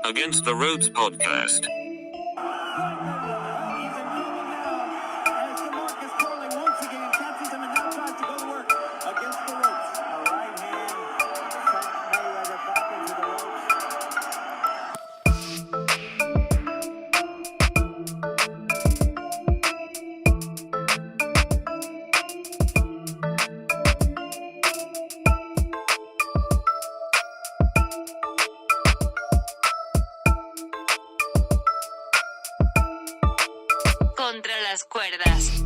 Against the Ropes podcast. Contra las cuerdas.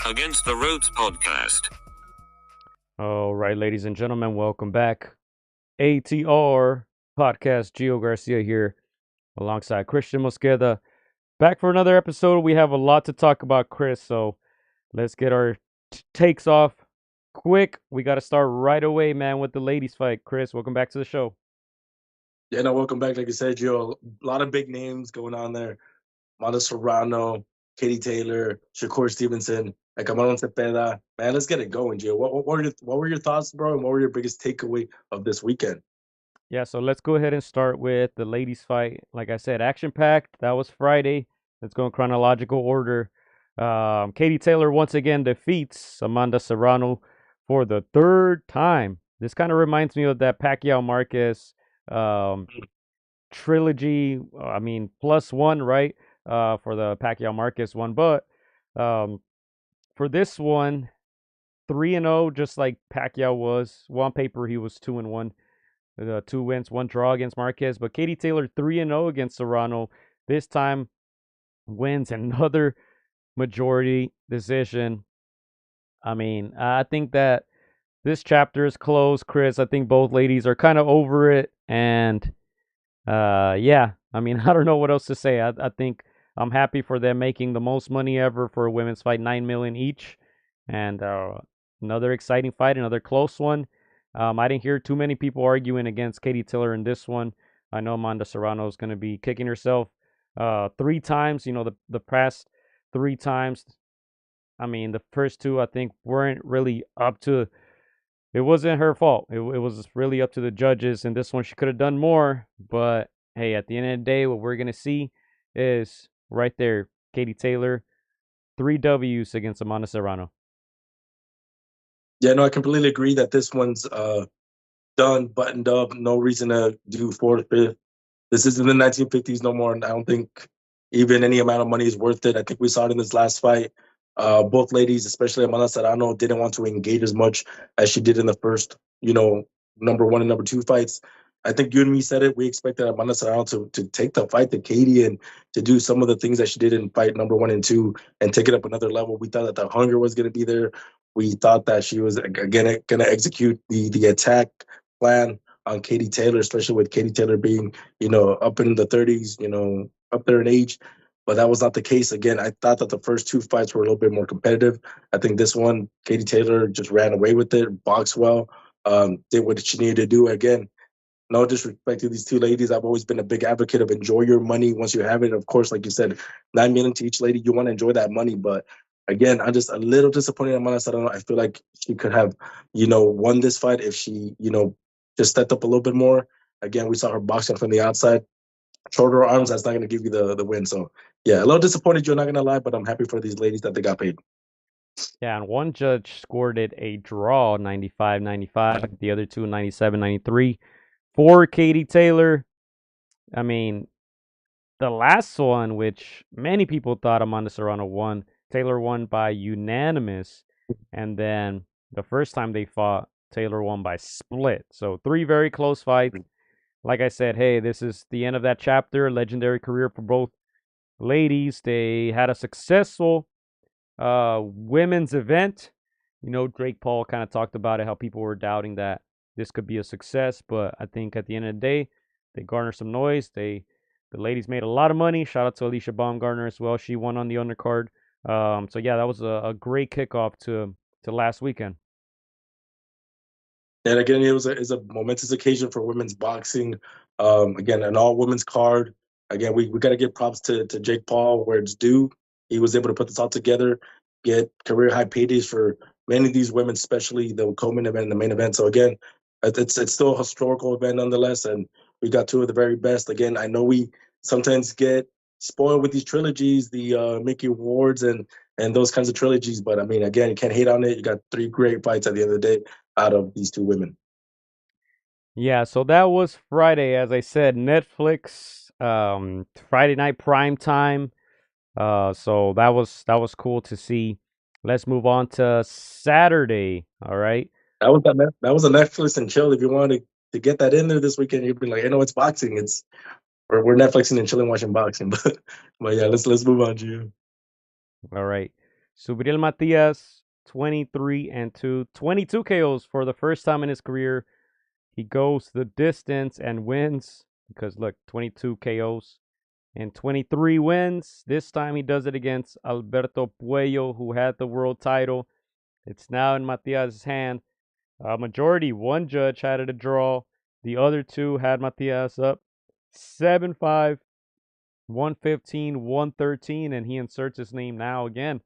Against the Ropes podcast. All right, ladies and gentlemen, welcome back. AtR podcast. Gio Garcia here alongside Christian Mosqueda. Back for another episode. We have a lot to talk about, Chris, so let's get our takes off quick. We got to start right away, man, with the ladies fight. Chris, welcome back to the show. Yeah, no, welcome back. Like you said, Gio, a lot of big names going on there. Serrano, Katie Taylor, Shakur Stevenson, and Zepeda. Man, let's get it going, Gio. What were your thoughts, bro, and what were your biggest takeaway of this weekend? Yeah, so let's go ahead and start with the ladies fight. Like I said, action-packed. That was Friday. Let's go in chronological order. Katie Taylor once again defeats Amanda Serrano for the third time. This kind of reminds me of that Pacquiao Marquez trilogy. I mean, +1, right? For the Pacquiao Marquez one. But for this one, 3-0, just like Pacquiao was. Well, on paper, he was 2-1. 2 wins, 1 draw against Marquez. But Katie Taylor 3-0 against Serrano. This time wins another majority decision. I mean, I think that this chapter is closed, Chris. I think both ladies are kind of over it. And yeah, I mean, I don't know what else to say. I think I'm happy for them making the most money ever for a women's fight, $9 million each. And another exciting fight, another close one. I didn't hear too many people arguing against Katie Taylor in this one. I know Amanda Serrano is going to be kicking herself 3 times. You know, the past 3 times. I mean, the first 2, I think, weren't really up to. It wasn't her fault. It was really up to the judges. And this one, she could have done more. But hey, at the end of the day, what we're going to see is right there, Katie Taylor, 3 W's against Amanda Serrano. Yeah, no, I completely agree that this one's done, buttoned up. No reason to do 4th, 5th. This isn't the 1950s no more, and I don't think even any amount of money is worth it. I think we saw it in this last fight. Both ladies, especially Amanda Serrano, didn't want to engage as much as she did in the first, number 1 and number 2 fights. I think you and me said it. We expected Amanda Serrano to take the fight to Katie and to do some of the things that she did in fight number 1 and 2 and take it up another level. We thought that the hunger was going to be there. We thought that she was, again, going to execute the attack plan on Katie Taylor, especially with Katie Taylor being, up in the 30s, up there in age. But that was not the case. Again, I thought that the first 2 fights were a little bit more competitive. I think this one, Katie Taylor just ran away with it, boxed well, did what she needed to do. Again, no disrespect to these 2 ladies. I've always been a big advocate of enjoy your money once you have it. Of course, like you said, $9 million to each lady. You want to enjoy that money. But again, I'm just a little disappointed in Amanda Serrano. I feel like she could have, won this fight if she, just stepped up a little bit more. Again, we saw her boxing from the outside. Shorter arms, that's not going to give you the win. So, yeah, a little disappointed, Joe, not going to lie, but I'm happy for these ladies that they got paid. Yeah, and one judge scored it a draw, 95-95. The other two, 97-93. For Katie Taylor, I mean, the last one, which many people thought Amanda Serrano won, Taylor won by unanimous. And then the first time they fought, Taylor won by split. So 3 very close fights. Like I said, hey, this is the end of that chapter. Legendary career for both ladies. They had a successful women's event. You know, Drake Paul kind of talked about it, how people were doubting that this could be a success, but I think at the end of the day, they garnered some noise. The ladies made a lot of money. Shout out to Alicia Baumgartner as well. She won on the undercard. So yeah, that was a great kickoff to last weekend. And again, it's a momentous occasion for women's boxing. Again, an all women's card. Again, we got to give props to Jake Paul where it's due. He was able to put this all together, get career high paydays for many of these women, especially the co-main event and the main event. So again, it's still a historical event nonetheless, and we got 2 of the very best. Again, I know we sometimes get spoiled with these trilogies, the Mickey Awards and those kinds of trilogies. But I mean, again, you can't hate on it. You got 3 great fights at the end of the day out of these 2 women. Yeah, so that was Friday, as I said, Netflix, Friday night prime time. So that was cool to see. Let's move on to Saturday. All right. That was a Netflix and chill. If you wanted to get that in there this weekend, you'd be like, you know, it's boxing. We're Netflixing and chilling watching boxing. But yeah, let's move on, Gio. All right. Subriel Matias, 23-2, 22 KOs for the first time in his career. He goes the distance and wins because look, 22 KOs and 23 wins. This time he does it against Alberto Puello, who had the world title. It's now in Matias' hand. Majority, one judge had it a draw. The other 2 had Matias up 7-5, 115, 113, and he inserts his name now again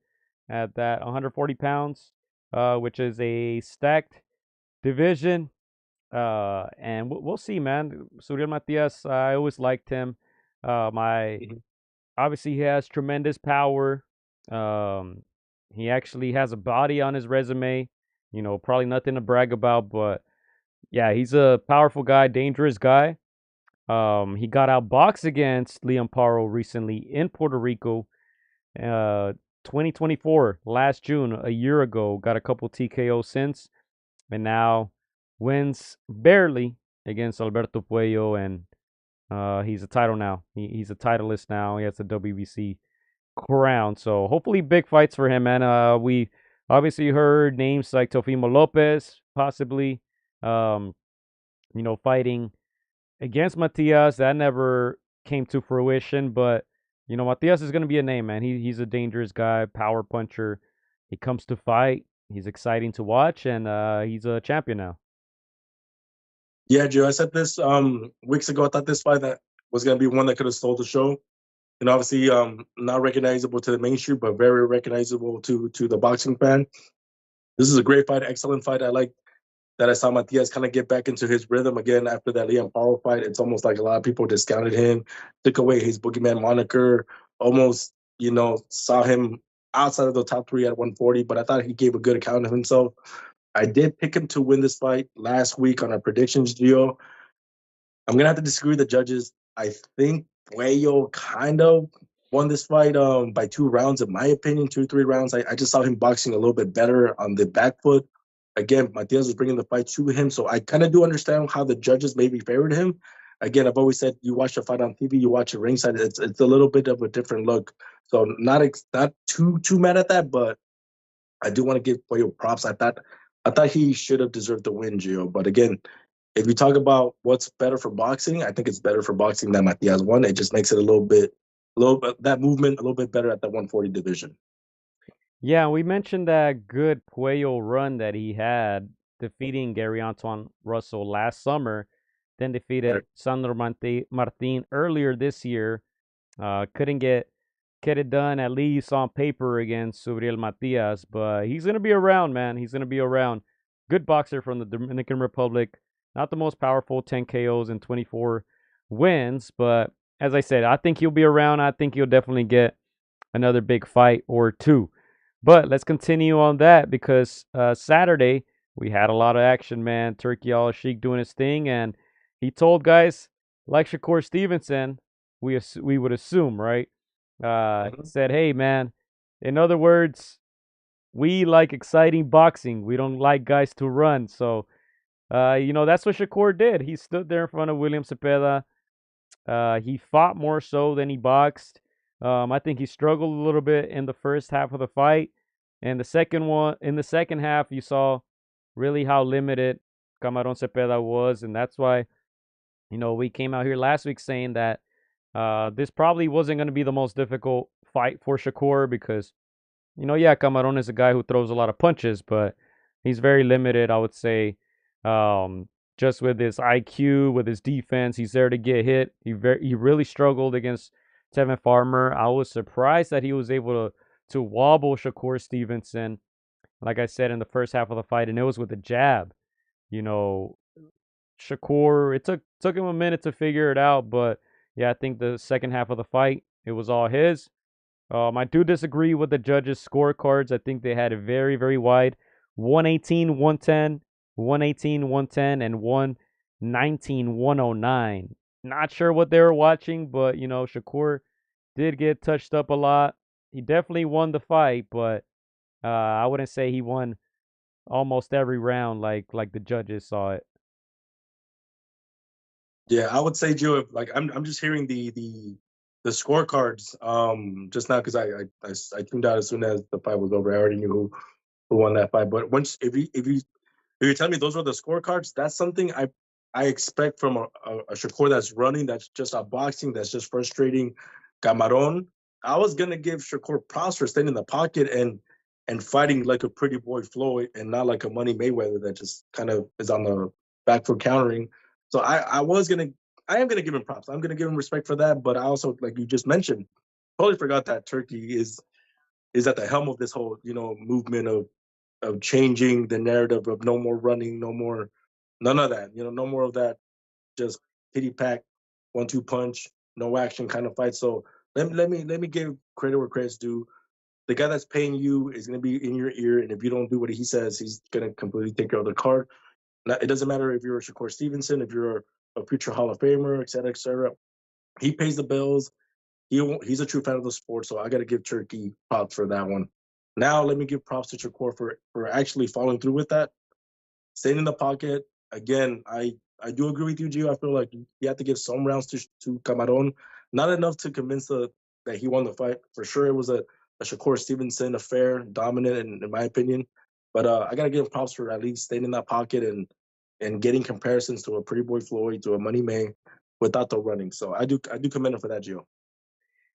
at that 140 pounds, which is a stacked division. And we'll see, man. Suriel Matias, I always liked him. Obviously he has tremendous power. He actually has a body on his resume. You know, probably nothing to brag about, but yeah, he's a powerful guy, dangerous guy. He got outboxed against Liam Paro recently in Puerto Rico. 2024, last June, a year ago, got a couple TKO since, and now wins barely against Alberto Puello, and he's a title now. He's a titleist now. He has the WBC crown. So hopefully big fights for him, man. We obviously heard names like Teofimo Lopez possibly, fighting against Matias. That never came to fruition, but Matias is going to be a name, man. He's a dangerous guy, power puncher. He comes to fight. He's exciting to watch, and he's a champion now. Yeah, Joe, I said this weeks ago. I thought this fight that was going to be one that could have stole the show. And obviously, not recognizable to the mainstream, but very recognizable to the boxing fan. This is a great fight, excellent fight. I like that I saw Matias kind of get back into his rhythm again after that Liam Paro fight. It's almost like a lot of people discounted him, took away his boogeyman moniker, almost, saw him outside of the top 3 at 140, but I thought he gave a good account of himself. I did pick him to win this fight last week on our predictions, Gio. I'm going to have to disagree with the judges. I think Puello kind of won this fight by 2 rounds, in my opinion, 2-3 rounds. I just saw him boxing a little bit better on the back foot. Again, Matias was bringing the fight to him, so I kind of do understand how the judges maybe favored him. Again, I've always said you watch the fight on TV, you watch it ringside, it's a little bit of a different look. So not too mad at that, but I do want to give Puello props. I thought he should have deserved the win, Gio. But again, if you talk about what's better for boxing, I think it's better for boxing than Matias won. It just makes it a little bit that movement a little bit better at the 140 division. Yeah, we mentioned that good Puello run that he had, defeating Gary Antoine Russell last summer, then defeated Sandro Martin earlier this year. Couldn't get it done, at least on paper, against Subriel Matias, but he's going to be around, man. He's going to be around. Good boxer from the Dominican Republic. Not the most powerful, 10 KOs and 24 wins. But as I said, I think he'll be around. I think he'll definitely get another big fight or two. But let's continue on that because Saturday we had a lot of action, man. Turkey Al-Sheikh doing his thing, and he told guys like Shakur Stevenson, we would assume, right? Said, hey, man. In other words, we like exciting boxing. We don't like guys to run. So, that's what Shakur did. He stood there in front of William Zepeda. He fought more so than he boxed. I think he struggled a little bit in the first half of the fight. And in the second half, you saw really how limited Camarón Cepeda was, and that's why we came out here last week saying that this probably wasn't going to be the most difficult fight for Shakur because yeah, Camarón is a guy who throws a lot of punches, but he's very limited, I would say. Um, just with his IQ, with his defense, he's there to get hit. He really struggled against Tevin Farmer. I was surprised that he was able to wobble Shakur Stevenson, like I said in the first half of the fight, and it was with a jab. You know, Shakur, it took him a minute to figure it out, but yeah, I think the second half of the fight, it was all his. I do disagree with the judges' scorecards. I think they had it very, very wide. 118, 110, 118, 110, and 119, 109. Not sure what they were watching, but, Shakur did get touched up a lot. He definitely won the fight, but I wouldn't say he won almost every round like the judges saw it. Yeah, I would say, Joe, like I'm just hearing the scorecards just now because I tuned out as soon as the fight was over. I already knew who won that fight. But once if you tell me those are the scorecards, that's something I expect from a Shakur that's running, that's just outboxing, that's just frustrating Camaron. I was gonna give Shakur props for staying in the pocket and fighting like a pretty boy Floyd and not like a Money Mayweather that just kind of is on the back foot countering. So I am gonna give him props. I'm gonna give him respect for that. But I also, like you just mentioned, totally forgot that Turkey is at the helm of this whole movement of changing the narrative of no more running, none of that. No more of that. Just pity pack, 1-2 punch, no action kind of fight. So let me give credit where credit's due. The guy that's paying you is going to be in your ear, and if you don't do what he says, he's going to completely take care of the card. Now, it doesn't matter if you're a Shakur Stevenson, if you're a future Hall of Famer, et cetera, et cetera. He pays the bills. He's a true fan of the sport, so I got to give Turkey props for that one. Now let me give props to Shakur for actually following through with that, staying in the pocket. Again, I do agree with you, Gio. I feel like you have to give some rounds to Camaron, not enough to convince that he won the fight. For sure, it was a Shakur Stevenson affair, dominant in my opinion. But I gotta give him props for at least staying in that pocket and getting comparisons to a Pretty Boy Floyd, to a Money May, without the running. So I do commend him for that, Gio.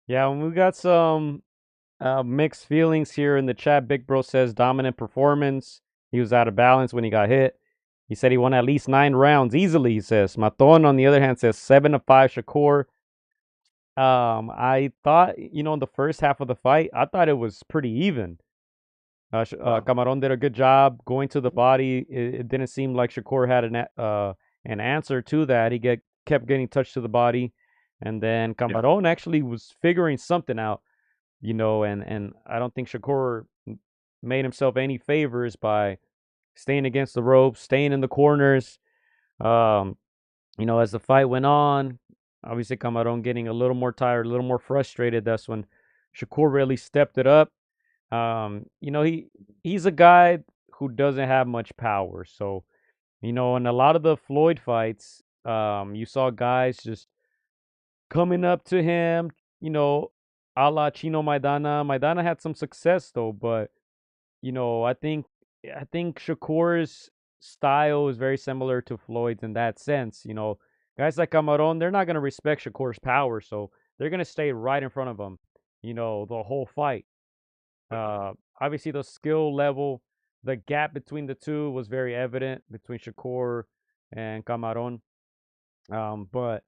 Yeah, and we got some mixed feelings here in the chat. Big Bro says dominant performance. He was out of balance when he got hit. He said he won at least 9 rounds easily, he says. Maton, on the other hand, says 7-5 Shakur. I thought, in the first half of the fight, I thought it was pretty even. Camaron did a good job going to the body. It didn't seem like Shakur had an answer to that. He kept getting touched to the body. And then Camaron actually was figuring something out, and I don't think Shakur made himself any favors by staying against the ropes, staying in the corners. As the fight went on, obviously Camaron getting a little more tired, a little more frustrated. That's when Shakur really stepped it up. He's a guy who doesn't have much power. So, in a lot of the Floyd fights, you saw guys just coming up to him, a la Chino Maidana. Maidana had some success though, but I think Shakur's style is very similar to Floyd's in that sense. Guys like Camaron, they're not gonna respect Shakur's power, so they're gonna stay right in front of him, the whole fight. Obviously, the skill level, the gap between the two was very evident between Shakur and Camaron. But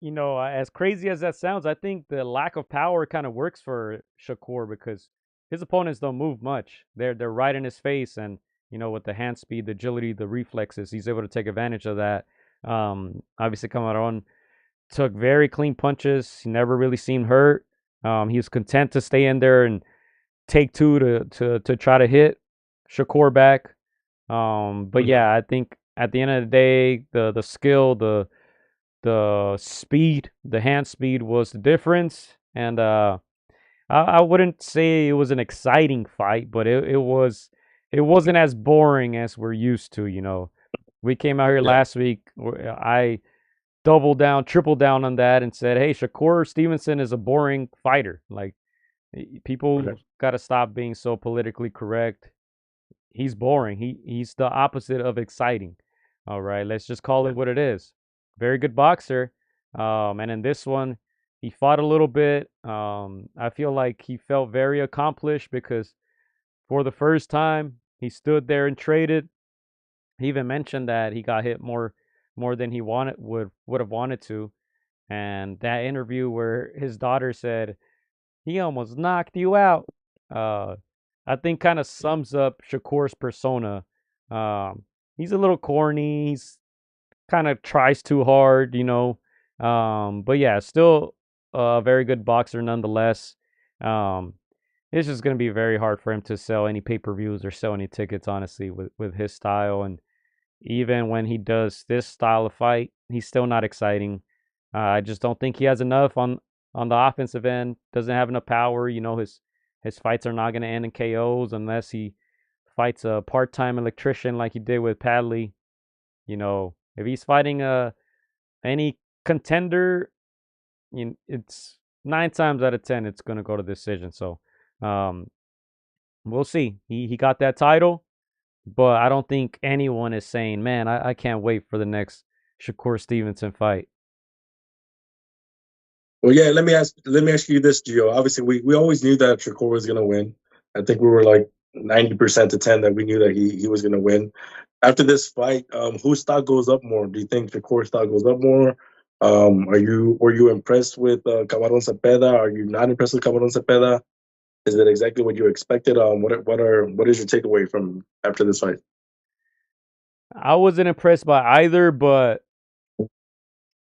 as crazy as that sounds, I think the lack of power kind of works for Shakur because his opponents don't move much. They're right in his face, and with the hand speed, the agility, the reflexes, he's able to take advantage of that. Obviously, Camarón took very clean punches. He never really seemed hurt. He was content to stay in there and take two to try to hit Shakur back. But yeah, I think at the end of the day, the skill, the speed, the hand speed was the difference. And I wouldn't say it was an exciting fight, but it wasn't as boring as we're used to. We came out here Yeah. last week. I doubled down, triple down on that, and said, "Hey, Shakur Stevenson is a boring fighter. Like people Okay. got to stop being so politically correct. He's boring. He's the opposite of exciting. All right, let's just call it what it is. Very good boxer. And in this one, he fought a little bit. I feel like he felt very accomplished because for the first time he stood there and traded. He even mentioned that he got hit more than he would have wanted to. And that interview where his daughter said he almost knocked you out. Uh, I think kind of sums up Shakur's persona. He's a little corny. He's kind of tries too hard. But yeah, still a very good boxer nonetheless. Um, it's just going to be very hard for him to sell any pay-per-views or sell any tickets, honestly, with his style. And even when he does this style of fight, he's still not exciting. I just don't think he has enough on the offensive end. Doesn't have enough power. His fights are not going to end in KOs unless he fights a part-time electrician like he did with Padley. If he's fighting any contender, it's 9 times out of 10 it's going to go to decision. So um, we'll see. He got that title, but I don't think anyone is saying, "Man, I can't wait for the next Shakur Stevenson fight." Well, yeah. Let me ask you this, Gio. Obviously, we always knew that Shakur was gonna win. I think we were like 90% to 10 that we knew that he was gonna win. After this fight, whose stock goes up more? Do you think Shakur's stock goes up more? Were you impressed with Camarón Zepeda? Are you not impressed with Camarón Zepeda? Is it exactly what you expected? What is your takeaway from after this fight? I wasn't impressed by either, but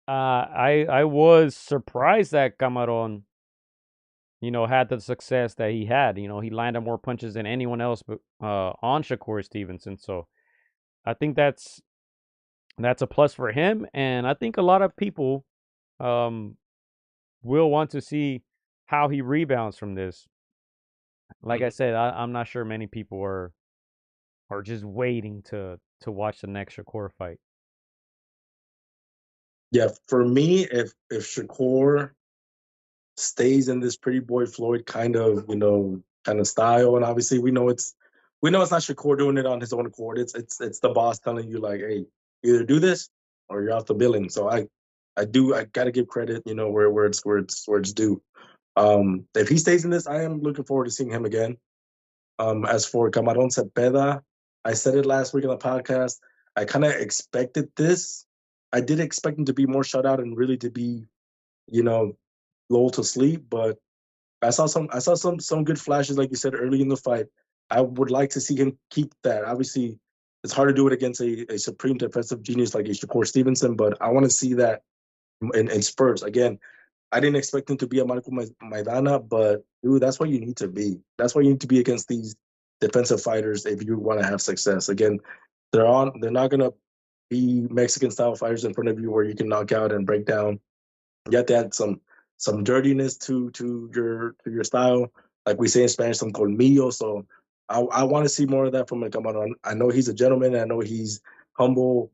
I was surprised that Camarón, had the success that he had. He landed more punches than anyone else, but on Shakur Stevenson. So I think that's a plus for him, and I think a lot of people um will want to see how he rebounds from this. Like I said, I'm not sure many people are just waiting to watch the next Shakur fight. Yeah, for me, if Shakur stays in this pretty boy Floyd kind of style, and obviously we know it's not Shakur doing it on his own accord. It's the boss telling you like, hey, either do this or you're off the billing. So I gotta give credit, where it's due. If he stays in this, I am looking forward to seeing him again. As for Camarón Cepeda, I said it last week on the podcast. I kind of expected this. I did expect him to be more shut out and really to be, you know, lulled to sleep. But I saw some good flashes, like you said early in the fight. I would like to see him keep that. Obviously, it's hard to do it against a supreme defensive genius like a Shakur Stevenson, but I want to see that in spurts. Again, I didn't expect him to be a Marco Maidana, but dude, that's what you need to be. That's what you need to be against these defensive fighters if you want to have success. Again, they're not gonna be Mexican style fighters in front of you where you can knock out and break down. You have to add some dirtiness to your style, like we say in Spanish, some colmillo. So I want to see more of that from Camarón. I know he's a gentleman. I know he's humble,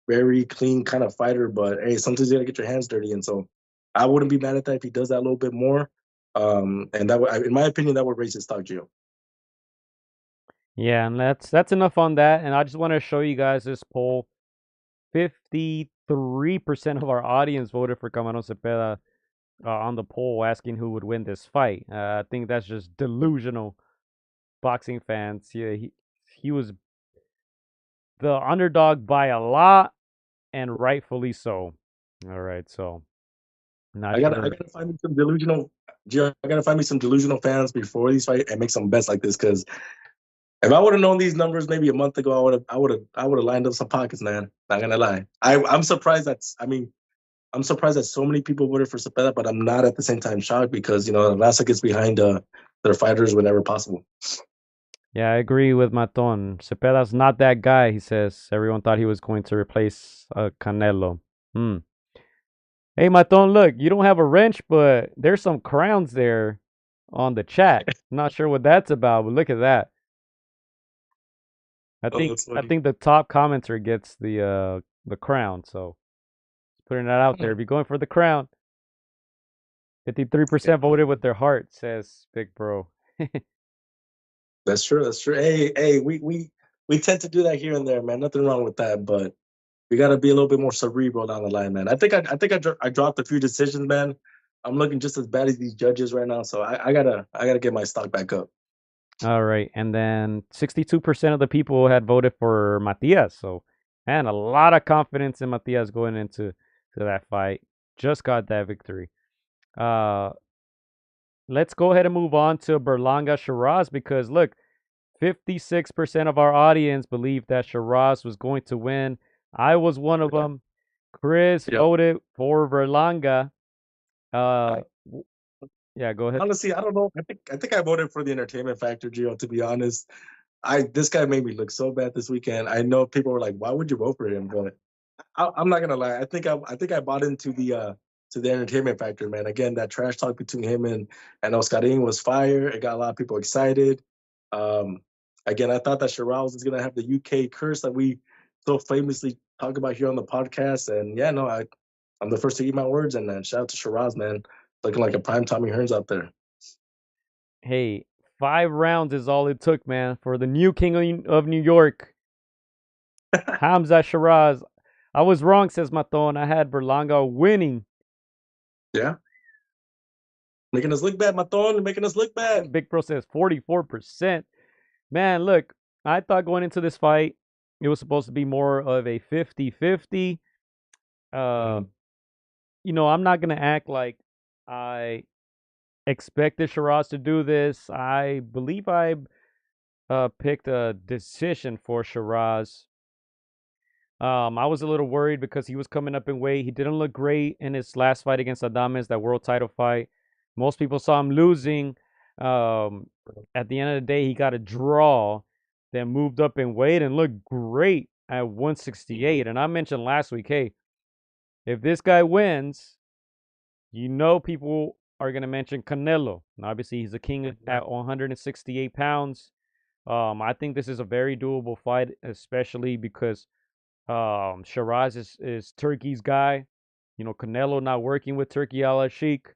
very clean kind of fighter. But hey, sometimes you gotta get your hands dirty, and so I wouldn't be mad at that if he does that a little bit more. And that would, in my opinion, that would raise his stock, Gio. Yeah, and that's enough on that. And I just want to show you guys this poll. 53% of our audience voted for Camarón Cepeda on the poll, asking who would win this fight. I think that's just delusional boxing fans. Yeah, he was the underdog by a lot, and rightfully so. All right, so not I gotta, I sure. gotta find me some delusional, Gio. I gotta find me some delusional fans before these fight and make some bets like this because If I would have known these numbers maybe a month ago, I would have lined up some pockets, man. Not gonna lie. I'm surprised I'm surprised that so many people voted for Zepeda, but I'm not at the same time shocked because Raza gets behind their fighters whenever possible. Yeah, I agree with Maton. Cepeda's not that guy, he says. Everyone thought he was going to replace Canelo. Hey, Maton, look, you don't have a wrench, but there's some crowns there on the chat. Not sure what that's about, but look at that. I think the top commenter gets the crown, so putting that out there. If you're going for the crown, 53% voted with their heart, says Big Bro. That's true. That's true. Hey, we tend to do that here and there, man. Nothing wrong with that, but we got to be a little bit more cerebral down the line, man. I think I dropped a few decisions, man. I'm looking just as bad as these judges right now, so I gotta get my stock back up. All right, and then 62% of the people had voted for Matias. So, man, a lot of confidence in Matias going into that fight. Just got that victory. Let's go ahead and move on to Berlanga Sheeraz because look, 56% of our audience believed that Sheeraz was going to win. I was one of them. Chris voted for Berlanga. Yeah, go ahead. Honestly, I don't know. I think I voted for the entertainment factor, Gio. To be honest, this guy made me look so bad this weekend. I know people were like, "Why would you vote for him?" But I'm not gonna lie. I think I bought into the entertainment factor, man. Again, that trash talk between him and Oscarin was fire. It got a lot of people excited. Again, I thought that Sheeraz was gonna have the UK curse that we so famously talk about here on the podcast. And yeah, no, I'm the first to eat my words. And then shout out to Sheeraz, man, looking like a prime Tommy Hearns out there. Hey, 5 rounds is all it took, man, for the new king of New York, Hamza Sheeraz. I was wrong, says Maton. I had Berlanga winning. Yeah. Making us look bad, Maton. Making us look bad. Big Pro says 44%. Man, look, I thought going into this fight, it was supposed to be more of a 50-50. I'm not going to act like I expected Sheeraz to do this. I believe I picked a decision for Sheeraz. I was a little worried because he was coming up in weight. He didn't look great in his last fight against Adames, that world title fight. Most people saw him losing. At the end of the day, he got a draw, then moved up in weight and looked great at 168. And I mentioned last week, hey, if this guy wins, people are going to mention Canelo. And obviously, he's a king at 168 pounds. I think this is a very doable fight, especially because Sheeraz is Turkey's guy. Canelo not working with Turkey al-Sheikh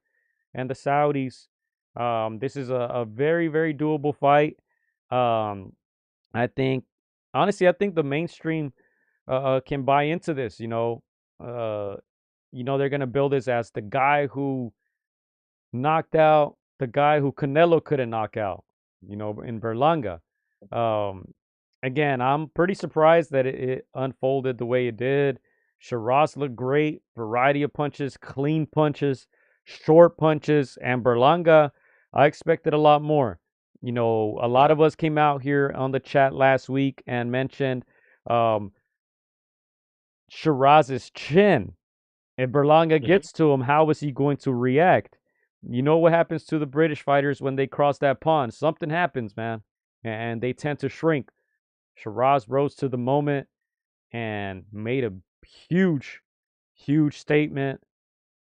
and the Saudis. This is a very, very doable fight. I think the mainstream can buy into this. They're gonna build this as the guy who knocked out the guy who Canelo couldn't knock out. In Berlanga. Again, I'm pretty surprised that it unfolded the way it did. Sheeraz looked great, variety of punches, clean punches, short punches, and Berlanga, I expected a lot more. A lot of us came out here on the chat last week and mentioned Shiraz's chin. If Berlanga gets to him, how is he going to react? You know what happens to the British fighters when they cross that pond? Something happens, man, and they tend to shrink. Sheeraz rose to the moment and made a huge, huge statement.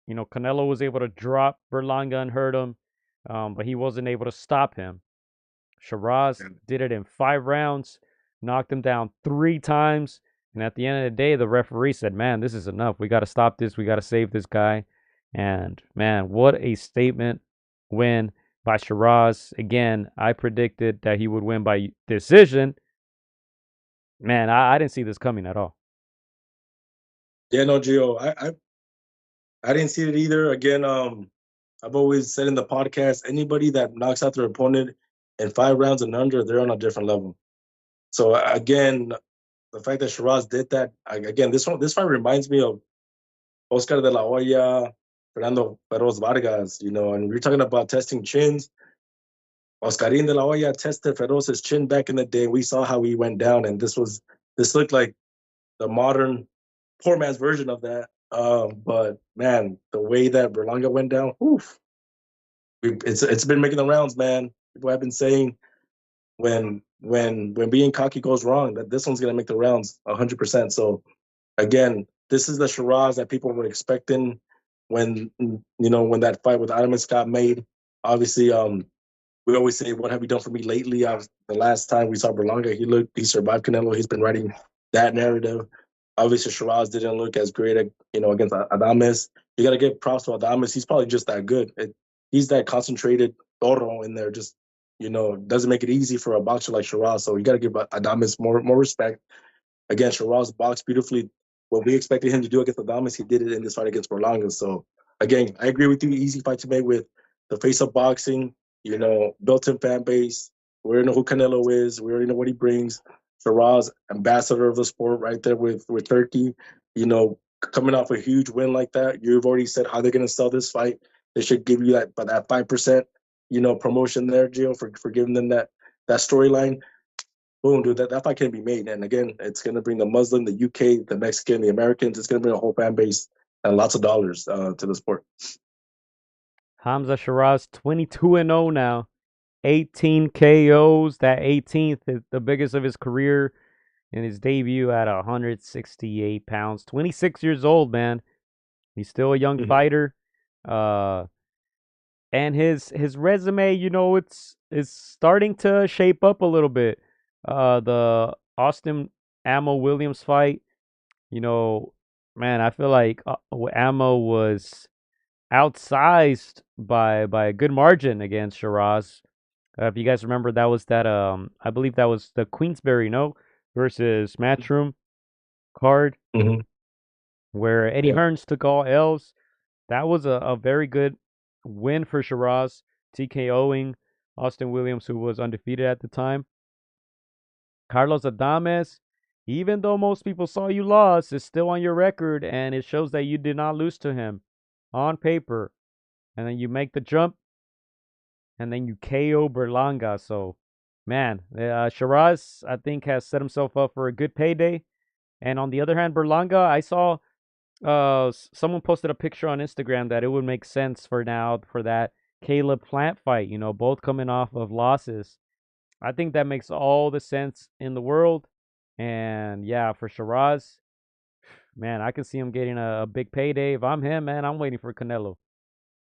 Canelo was able to drop Berlanga and hurt him, but he wasn't able to stop him. Sheeraz did it in 5 rounds, knocked him down 3 times, and at the end of the day, the referee said, man, this is enough. We got to stop this. We got to save this guy. And, man, what a statement win by Sheeraz. Again, I predicted that he would win by decision. Man, I didn't see this coming at all. Yeah, no, Gio, I didn't see it either. Again, I've always said in the podcast, anybody that knocks out their opponent in 5 rounds and under, they're on a different level. So again, the fact that Sheeraz did that, again, this fight reminds me of Oscar de la Hoya, Fernando Perros Vargas, and we're talking about testing chins. Oscarin de la Hoya tested Feroz's chin back in the day. We saw how he went down, and this looked like the modern poor man's version of that. But man, the way that Berlanga went down, oof, it's been making the rounds, man. People have been saying when being cocky goes wrong, that this one's gonna make the rounds 100%. So again, this is the Sheeraz that people were expecting when when that fight with Adamus got made. Obviously, we always say, "What have you done for me lately?" The last time we saw Berlanga, he survived Canelo. He's been writing that narrative. Obviously, Shiraz didn't look as great, against Adames. You got to give props to Adames. He's probably just that good. He's that concentrated toro in there. Just doesn't make it easy for a boxer like Shiraz. So you got to give Adames more respect. Again, Shiraz boxed beautifully. What we expected him to do against Adames, he did it in this fight against Berlanga. So again, I agree with you. Easy fight to make with the face of boxing. Built-in fan base. We already know who Canelo is. We already know what he brings. Shiraz, ambassador of the sport, right there with Turkey. Coming off a huge win like that, you've already said how they're going to sell this fight. They should give you that 5%, promotion there, Gio, for giving them that storyline. Boom, dude, that fight can be made. And again, it's going to bring the Muslim, the UK, the Mexican, the Americans. It's going to bring a whole fan base and lots of dollars to the sport. Hamza Shiraz, 22-0 now. 18 KOs. That 18th is the biggest of his career in his debut at 168 pounds. 26 years old, man. He's still a young fighter. And his resume, it's starting to shape up a little bit. The Austin Ammo Williams fight, man, I feel like Ammo was outsized by a good margin against Shiraz. If you guys remember, that was I believe that was the Queensberry versus Matchroom card where Eddie Hearns took all L's. That was a very good win for Shiraz, TKOing Austin Williams, who was undefeated at the time. Carlos Adames, even though most people saw you lost, is still on your record, and it shows that you did not lose to him on paper. And then you make the jump, and then you KO Berlanga. So, man, Shiraz, I think, has set himself up for a good payday. And on the other hand, Berlanga, I saw someone posted a picture on Instagram that it would make sense for that Caleb Plant fight, both coming off of losses. I think that makes all the sense in the world. And yeah, for Shiraz, man, I can see him getting a big payday. If I'm him, man, I'm waiting for Canelo.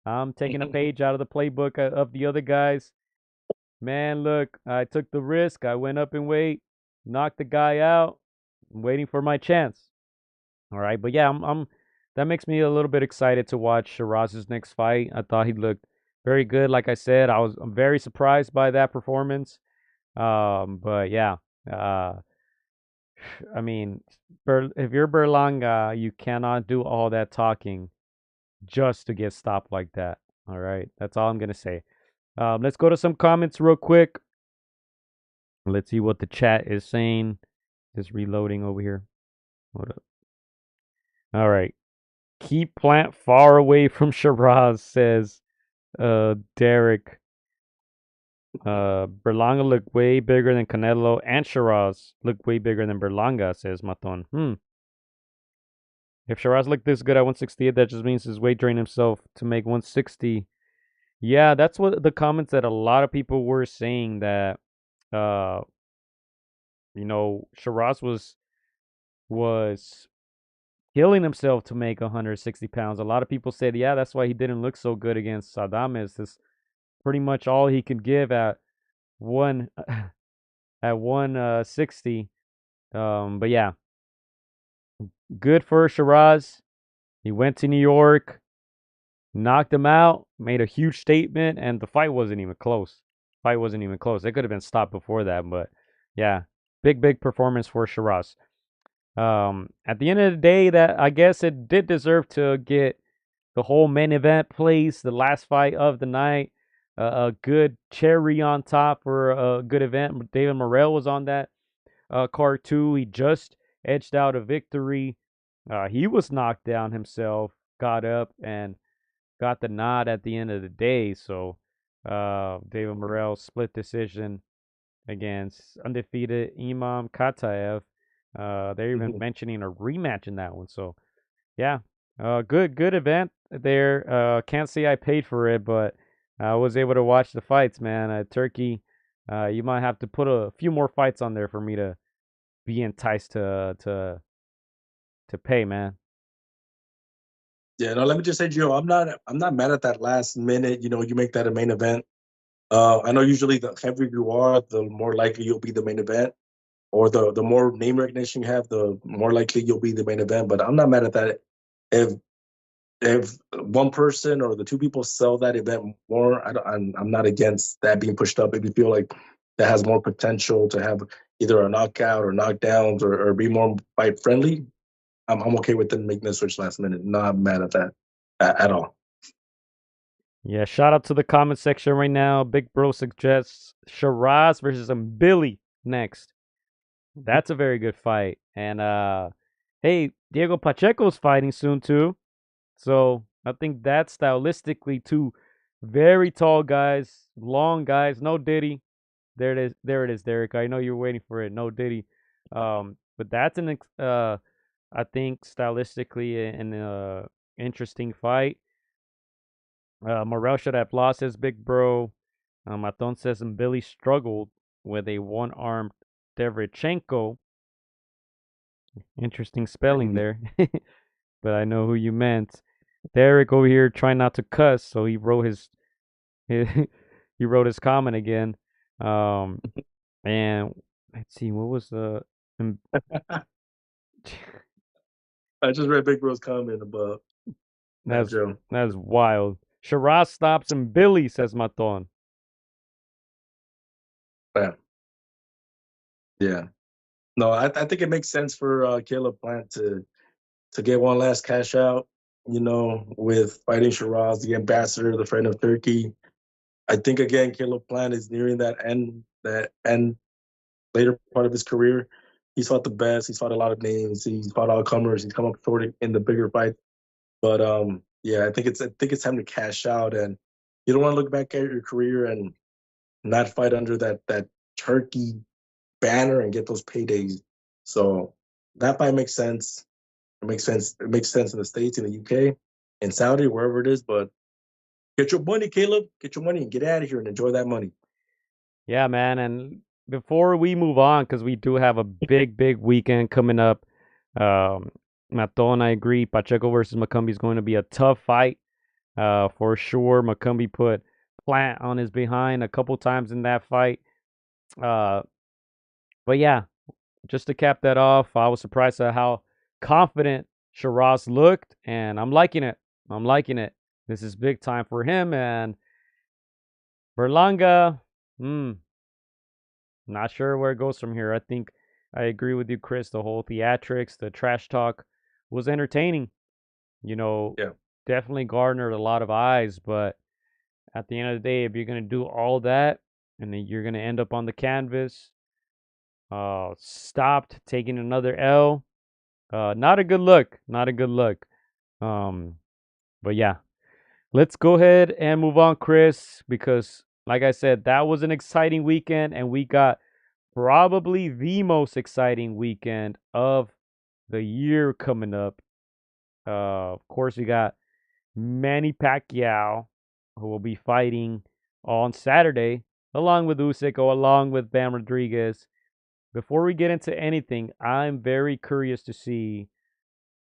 I'm taking a page out of the playbook of the other guys. Man, look, I took the risk. I went up in weight, knocked the guy out. I'm waiting for my chance. All right, but yeah, I'm that makes me a little bit excited to watch Shiraz's next fight. I thought he looked very good. Like I said, I'm very surprised by that performance. But yeah, I mean, if you're Berlanga, you cannot do all that talking just to get stopped like that. All right, that's all I'm gonna say. Let's go to some comments real quick. Let's see what the chat is saying. Just reloading over here. Hold up. All right. Keep Plant far away from Shiraz, says Derek. Berlanga looked way bigger than Canelo, and Shiraz looked way bigger than Berlanga, says Maton. If Shiraz looked this good at 168, that just means his weight drained himself to make 160. Yeah, that's what the comments that a lot of people were saying, that Shiraz was killing himself to make 160 pounds. A lot of people said, yeah, that's why he didn't look so good against Adames. That's pretty much all he could give at 160. But yeah, good for Shiraz. He went to New York, knocked him out, made a huge statement, and the fight wasn't even close. It could have been stopped before that, but yeah, big performance for Shiraz. At the end of the day, that I guess it did deserve to get the whole main event place, the last fight of the night. A good cherry on top for a good event. David Morrell was on that card too. He just edged out a victory. He was knocked down himself, got up, and got the nod at the end of the day. So David Morrell split decision against undefeated Imam Kataev. They're even mentioning a rematch in that one. So yeah, good event there. Can't say I paid for it, but I was able to watch the fights, man. Turkey, you might have to put a few more fights on there for me to be enticed to pay, man. Yeah, no, let me just say, Gio, I'm not mad at that last minute. You make that a main event. I know usually the heavier you are, the more likely you'll be the main event, or the more name recognition you have, the more likely you'll be the main event. But I'm not mad at that. If if one person or the two people sell that event more, I'm not against that being pushed up. If you feel like that has more potential to have either a knockout or knockdowns or be more fight friendly, I'm okay with them making the switch last minute. Not mad at that at all. Yeah, shout out to the comment section right now. Big Bro suggests Sheeraz versus Billy next. That's a very good fight. And hey, Diego Pacheco's fighting soon too. So I think that's stylistically two very tall guys, long guys. No Diddy. There it is, Derek. I know you're waiting for it. No Diddy. But that's I think stylistically an interesting fight. Morrell should have lost his big bro. Maton says and Billy struggled with a one-armed Derevchenko. Interesting spelling there. But I know who you meant. Derek over here trying not to cuss, so he wrote he wrote his comment again. And let's see, what was the I just read Big Bro's comment about that that's Joe. that's wild. Sheeraz stops and Billy, says Maton. Yeah. Yeah. No, I think it makes sense for Caleb Plant to get one last cash out, with fighting Shiraz, the ambassador, the friend of Turkey. I think again, Caleb Plant is nearing that end later part of his career. He's fought the best. He's fought a lot of names. He's fought all comers. He's come up short in the bigger fights. But yeah, I think it's time to cash out, and you don't want to look back at your career and not fight under that Turkey banner and get those paydays. So that fight makes sense. It makes sense. It makes sense in the States, in the UK, in Saudi, wherever it is. But get your money, Caleb. Get your money and get out of here and enjoy that money. Yeah, man. And before we move on, because we do have a big weekend coming up, Maton, I agree. Pacheco versus Macumbi is going to be a tough fight, for sure. Macumbi put Plant on his behind a couple times in that fight. Uh, but yeah, just to cap that off, I was surprised at how confident Shiraz looked, and I'm liking it. I'm liking it. This is big time for him, and Berlanga, not sure where it goes from here. I think I agree with you, Chris. The whole theatrics, the trash talk was entertaining. Yeah. Definitely garnered a lot of eyes, but at the end of the day, if you're going to do all that and then you're going to end up on the canvas, stopped, taking another L, not a good look. Not a good look. But yeah, let's go ahead and move on, Chris, because like I said, that was an exciting weekend, and we got probably the most exciting weekend of the year coming up. Of course, we got Manny Pacquiao, who will be fighting on Saturday, along with Usyk, or along with Bam Rodriguez. Before we get into anything, I'm very curious to see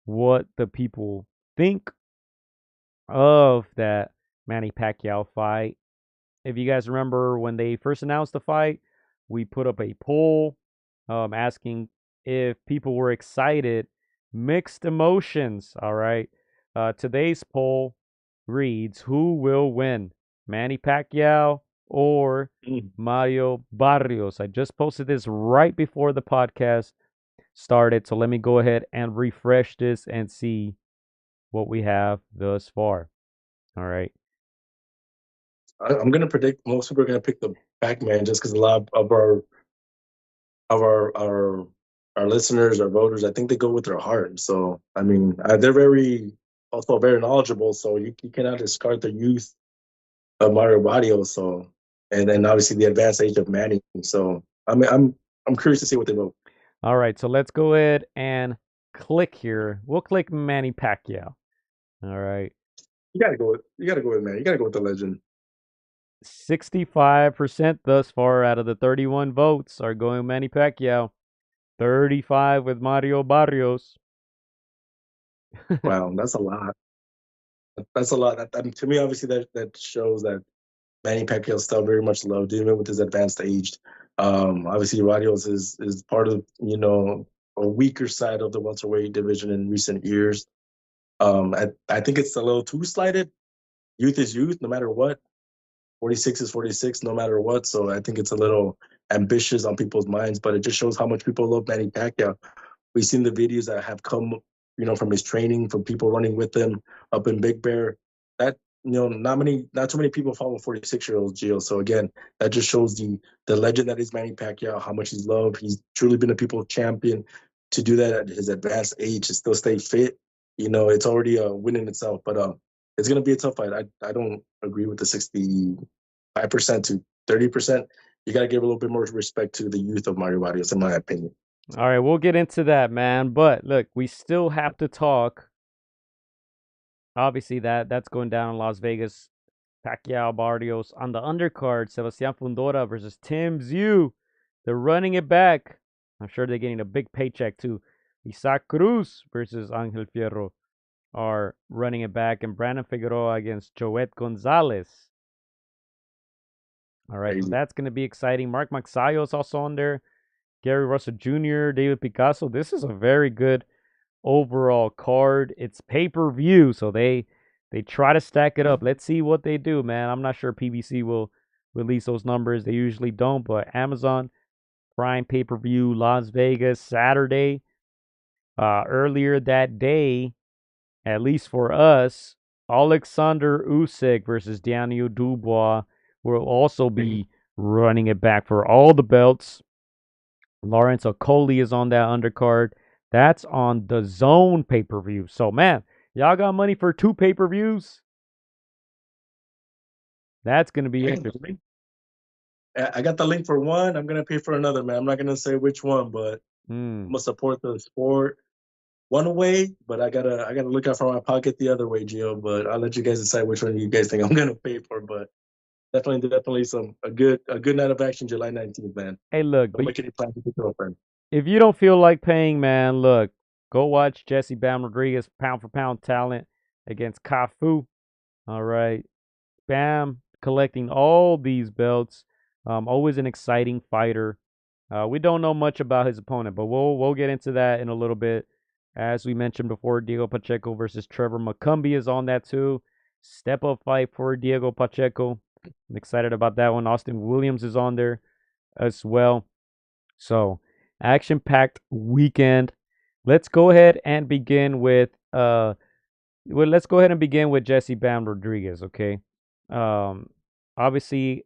what the people think of that Manny Pacquiao fight. If you guys remember when they first announced the fight, we put up a poll asking if people were excited. Mixed emotions, all right? Today's poll reads, who will win, Manny Pacquiao or Mario Barrios? I just posted this right before the podcast started, so let me go ahead and refresh this and see what we have thus far. All right. I'm gonna predict most people are gonna pick the Pac-Man just because a lot of our listeners, our voters, I think they go with their heart. So I mean, they're also very knowledgeable. So you cannot discard their youth of Mario Barrios. So, and then obviously the advanced age of Manny. So, I mean, I'm curious to see what they vote. All right, so let's go ahead and click here. We'll click Manny Pacquiao. All right. You gotta go with Manny. You gotta go with the legend. 65% thus far out of the 31 votes are going Manny Pacquiao. 35 with Mario Barrios. Wow, that's a lot. That's a lot. To me, obviously, that shows that Manny Pacquiao is still very much loved, even with his advanced age. Obviously, Barrios is part of a weaker side of the welterweight division in recent years. I think it's a little too slighted. Youth is youth, no matter what. 46 is 46, no matter what. So I think it's a little ambitious on people's minds, but it just shows how much people love Manny Pacquiao. We've seen the videos that have come, from his training, from people running with him up in Big Bear. That not too many people follow 46-year-old Gio. So again, that just shows the legend that is Manny Pacquiao, how much he's loved. He's truly been a people's champion. To do that at his advanced age, to still stay fit, it's already a win in itself. But it's gonna be a tough fight. I don't agree with the 65% to 30%. You gotta give a little bit more respect to the youth of Mario Barrios, in my opinion. All right, we'll get into that, man. But look, we still have to talk. Obviously, that's going down in Las Vegas. Pacquiao Barrios on the undercard. Sebastian Fundora versus Tszyu. They're running it back. I'm sure they're getting a big paycheck too. Isaac Cruz versus Angel Fierro are running it back, and Brandon Figueroa against Joet Gonzalez. All right, so that's going to be exciting. Mark Magsayo is also on there. Gary Russell Jr., David Picasso. This is a very good overall card. It's pay-per-view, so they try to stack it up. Let's see what they do, man. I'm not sure PBC will release those numbers. They usually don't, but Amazon Prime pay-per-view, Las Vegas, Saturday. Earlier that day, at least for us, Alexander Usyk versus Daniel Dubois will also be running it back for all the belts. Lawrence Okoli is on that undercard. That's on the Zone pay-per-view. So, man, y'all got money for 2 pay-per-views? That's going to be interesting. I got the link for one. I'm gonna pay for another, man. I'm not gonna say which one, but I'm Mm. gonna support the sport one way, but I gotta look out for my pocket the other way, Gio. But I'll let you guys decide which one you guys think I'm gonna pay for. But definitely a good night of action, July 19th, man. Hey, look, Don't but make any plans with your girlfriend. if you don't feel like paying, man, look, go watch Jesse Bam Rodriguez pound for pound talent against Cafu. All right. Bam collecting all these belts. Always an exciting fighter. We don't know much about his opponent, but we'll get into that in a little bit. As we mentioned before, Diego Pacheco versus Trevor McCumbee is on that too. Step up fight for Diego Pacheco. I'm excited about that one. Austin Williams is on there as well. So, action-packed weekend. Let's go ahead and begin with Jesse Bam Rodriguez, okay? Obviously,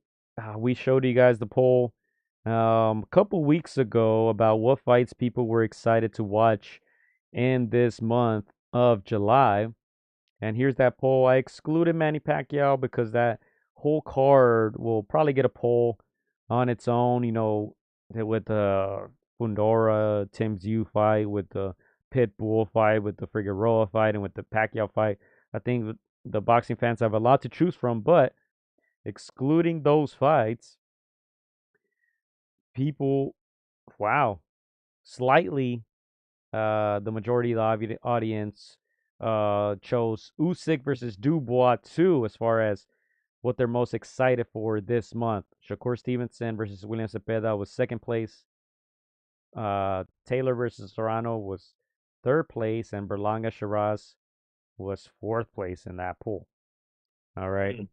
we showed you guys the poll a couple weeks ago about what fights people were excited to watch in this month of July. And here's that poll. I excluded Manny Pacquiao because that whole card will probably get a poll on its own, with the Fundora Tszyu fight, with the Pitbull fight, with the Figueroa fight, and with the Pacquiao fight. I think the boxing fans have a lot to choose from, but excluding those fights, people, wow, slightly, the majority of the audience chose Usyk versus Dubois too, as far as what they're most excited for this month. Shakur Stevenson versus William Zepeda was second place. Taylor versus Serrano was third place, and Berlanga Sheeraz was fourth place in that pool. All right.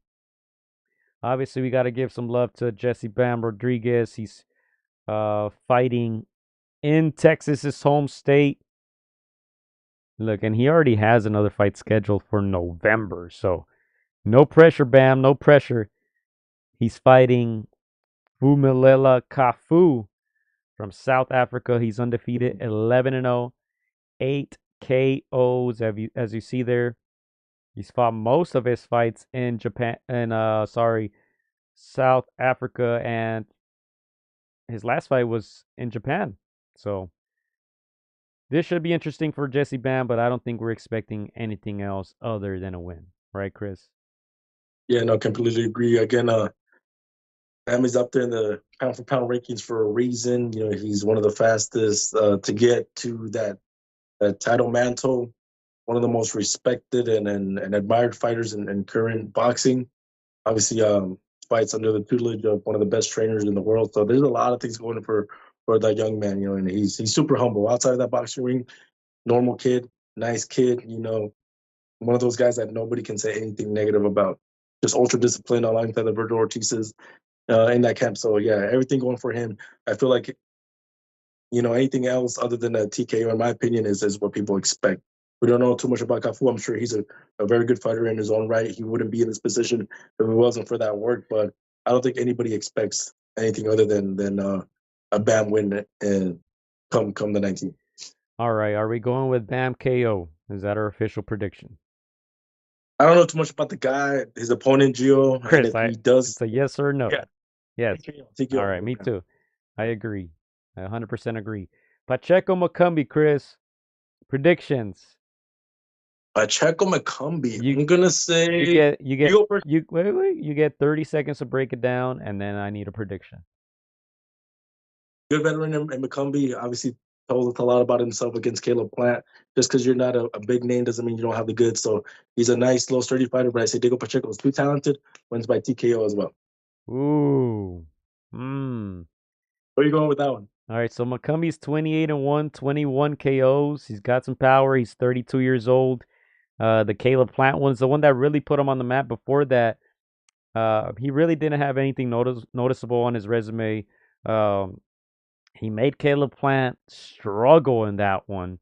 Obviously, we got to give some love to Jesse Bam Rodriguez. He's fighting in Texas, his home state. Look, and he already has another fight scheduled for November. So, no pressure, Bam, no pressure. He's fighting Fumilela Cafu from South Africa. He's undefeated, 11-0, 8 KOs, as you see there. He's fought most of his fights in Japan and South Africa, and his last fight was in Japan. So this should be interesting for Jesse Bam, but I don't think we're expecting anything else other than a win, right, Chris? Yeah, no, completely agree. Again, Bam is up there in the pound for pound rankings for a reason. You know, he's one of the fastest to get to that title mantle. One of the most respected and admired fighters in current boxing. Obviously, fights under the tutelage of one of the best trainers in the world. So there's a lot of things going for that young man. You know, and he's super humble outside of that boxing ring. Normal kid, nice kid. You know, one of those guys that nobody can say anything negative about. Just ultra disciplined alongside the Virgil Ortiz's in that camp. So yeah, everything going for him. I feel like anything else other than a TKO, in my opinion, is what people expect. We don't know too much about Cafu. I'm sure he's a very good fighter in his own right. He wouldn't be in this position if it wasn't for that work. But I don't think anybody expects anything other than a Bam win and come the 19th. All right, are we going with Bam KO? Is that our official prediction? I don't know too much about the guy, his opponent, Gio. Chris, and if he does, it's a yes or no. yeah, Yes. TKO. All right, me too. I agree. I 100% agree. Pacheco Macumbi, Chris. Predictions. Pacheco Macumbi. I'm gonna say you go first. wait. You get 30 seconds to break it down, and then I need a prediction. Good veteran in Macumbi. Obviously, told us a lot about himself against Caleb Plant. Just because you're not a big name doesn't mean you don't have the goods. So he's a nice, low, sturdy fighter. But I say Diego Pacheco is too talented. Wins by TKO as well. Ooh. Where are you going with that one? All right, so Macumbi's 28-1, 21 KOs. He's got some power. He's 32 years old. The Caleb Plant one's the one that really put him on the map. Before that, he really didn't have anything noticeable on his resume. He made Caleb Plant struggle in that one.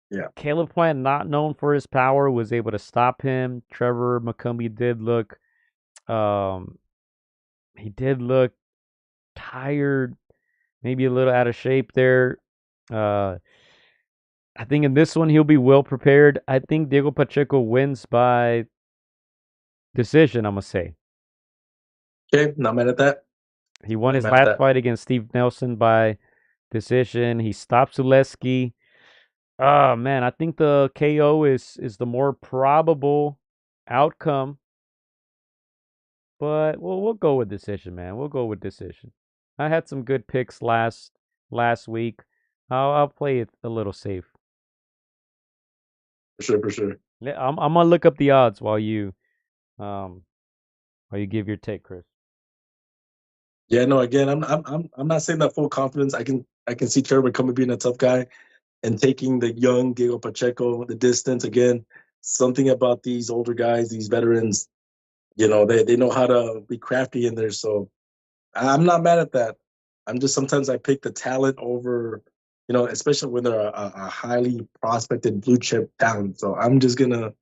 Yeah. Caleb Plant, not known for his power, was able to stop him. Trevor Macumbi did look, he did look tired, maybe a little out of shape there. I think in this one he'll be well prepared. I think Diego Pacheco wins by decision, I'm gonna say. Okay, not mad at that. He won his last fight against Steve Nelson by decision. He stopped Zaleski. Oh man, I think the KO is the more probable outcome. But we'll go with decision, man. We'll go with decision. I had some good picks last week. I'll play it a little safe. For sure. I'm gonna look up the odds while you give your take, Chris. Yeah, no. Again, I'm not saying that full confidence. I can see Trevor coming being a tough guy and taking the young Diego Pacheco the distance. Again, something about these older guys, these veterans, they know how to be crafty in there. So I'm not mad at that. I'm just sometimes I pick the talent over, especially when they're a highly prospected blue chip talent. So I'm gonna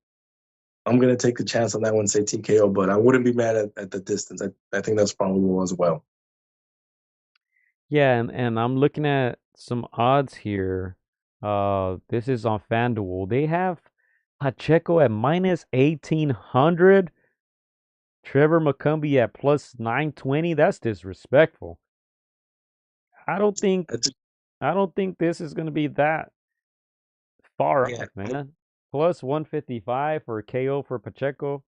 take the chance on that one, say TKO, but I wouldn't be mad at the distance. I think that's probable as well. Yeah, and I'm looking at some odds here. This is on FanDuel. They have Pacheco at minus 1800. Trevor Macumbi at plus 920. That's disrespectful. I don't think this is gonna be that far off, man. Plus 155 for KO for Pacheco.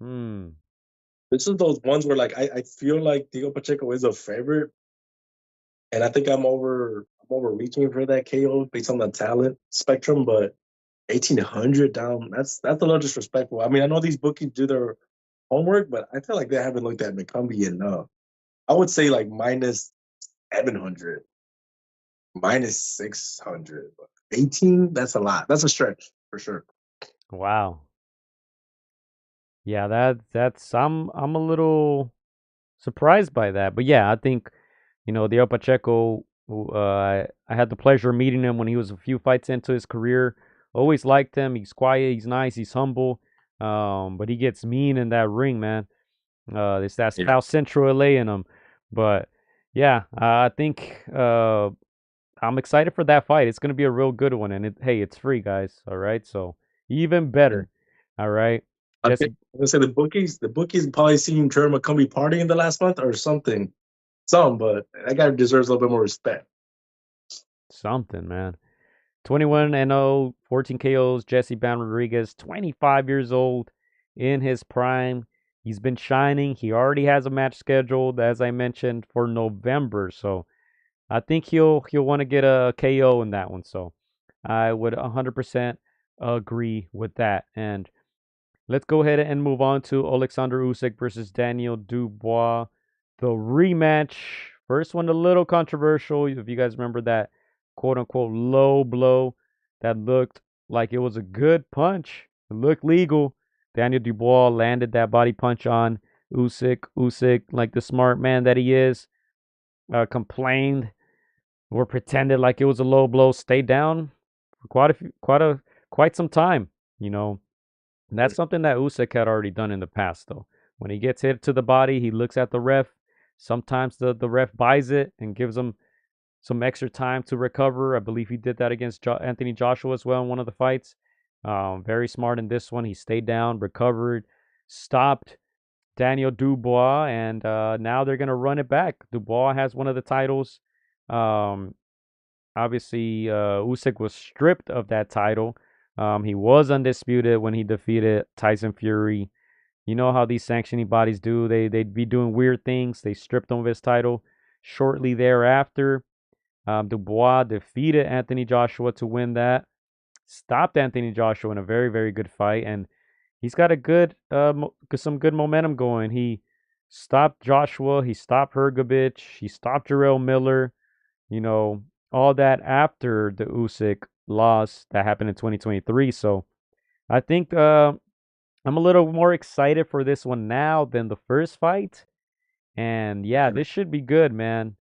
This is those ones where I feel like Diego Pacheco is a favorite, and I think I'm overreaching for that KO based on the talent spectrum, but 1800 down, that's a little disrespectful. I mean, I know these bookies do their homework, but I feel like they haven't looked at McCumbie enough. I would say like minus 700, minus 600. 18, that's a lot. That's a stretch for sure. Wow. Yeah, that's I'm a little surprised by that. But yeah, I think, Diego Pacheco, I had the pleasure of meeting him when he was a few fights into his career. Always liked him. He's quiet, he's nice, he's humble. But he gets mean in that ring, man. It's that South Central LA in him. But yeah, I think I'm excited for that fight. It's gonna be a real good one, and it's free, guys. All right, so Even better. All right. I Jesse, think I'm gonna say the bookies probably seen German come be partying the last month or something. But that guy deserves a little bit more respect. something, man. 21-0, 14 KOs. Jesse Bam Rodriguez, 25 years old, in his prime. He's been shining. He already has a match scheduled, as I mentioned, for November. So I think he'll want to get a KO in that one. So I would 100% agree with that. And let's go ahead and move on to Alexander Usyk versus Daniel Dubois, the rematch. First one a little controversial. If you guys remember that quote unquote low blow that looked like it was a good punch, it looked legal. Daniel Dubois landed that body punch on Usyk. Usyk, like the smart man that he is, complained or pretended like it was a low blow, stayed down for quite some time. You know, and that's something that Usyk had already done in the past, though. When he gets hit to the body, he looks at the ref. Sometimes the ref buys it and gives him some extra time to recover. I believe he did that against Anthony Joshua as well in one of the fights. Very smart in this one. He stayed down, recovered, stopped Daniel Dubois, and now they're going to run it back. Dubois has one of the titles. Um, Obviously, Usyk was stripped of that title. He was undisputed when he defeated Tyson Fury. You know how these sanctioning bodies do. They'd be doing weird things. They stripped him of his title. Shortly thereafter, Dubois defeated Anthony Joshua to win that. Stopped Anthony Joshua in a very, very good fight, and he's got a some good momentum going. He stopped Joshua. He stopped Hergovich. He stopped Jarrell Miller. You know, all that after the Usyk loss that happened in 2023. So I think I'm a little more excited for this one now than the first fight. And yeah, this should be good, man.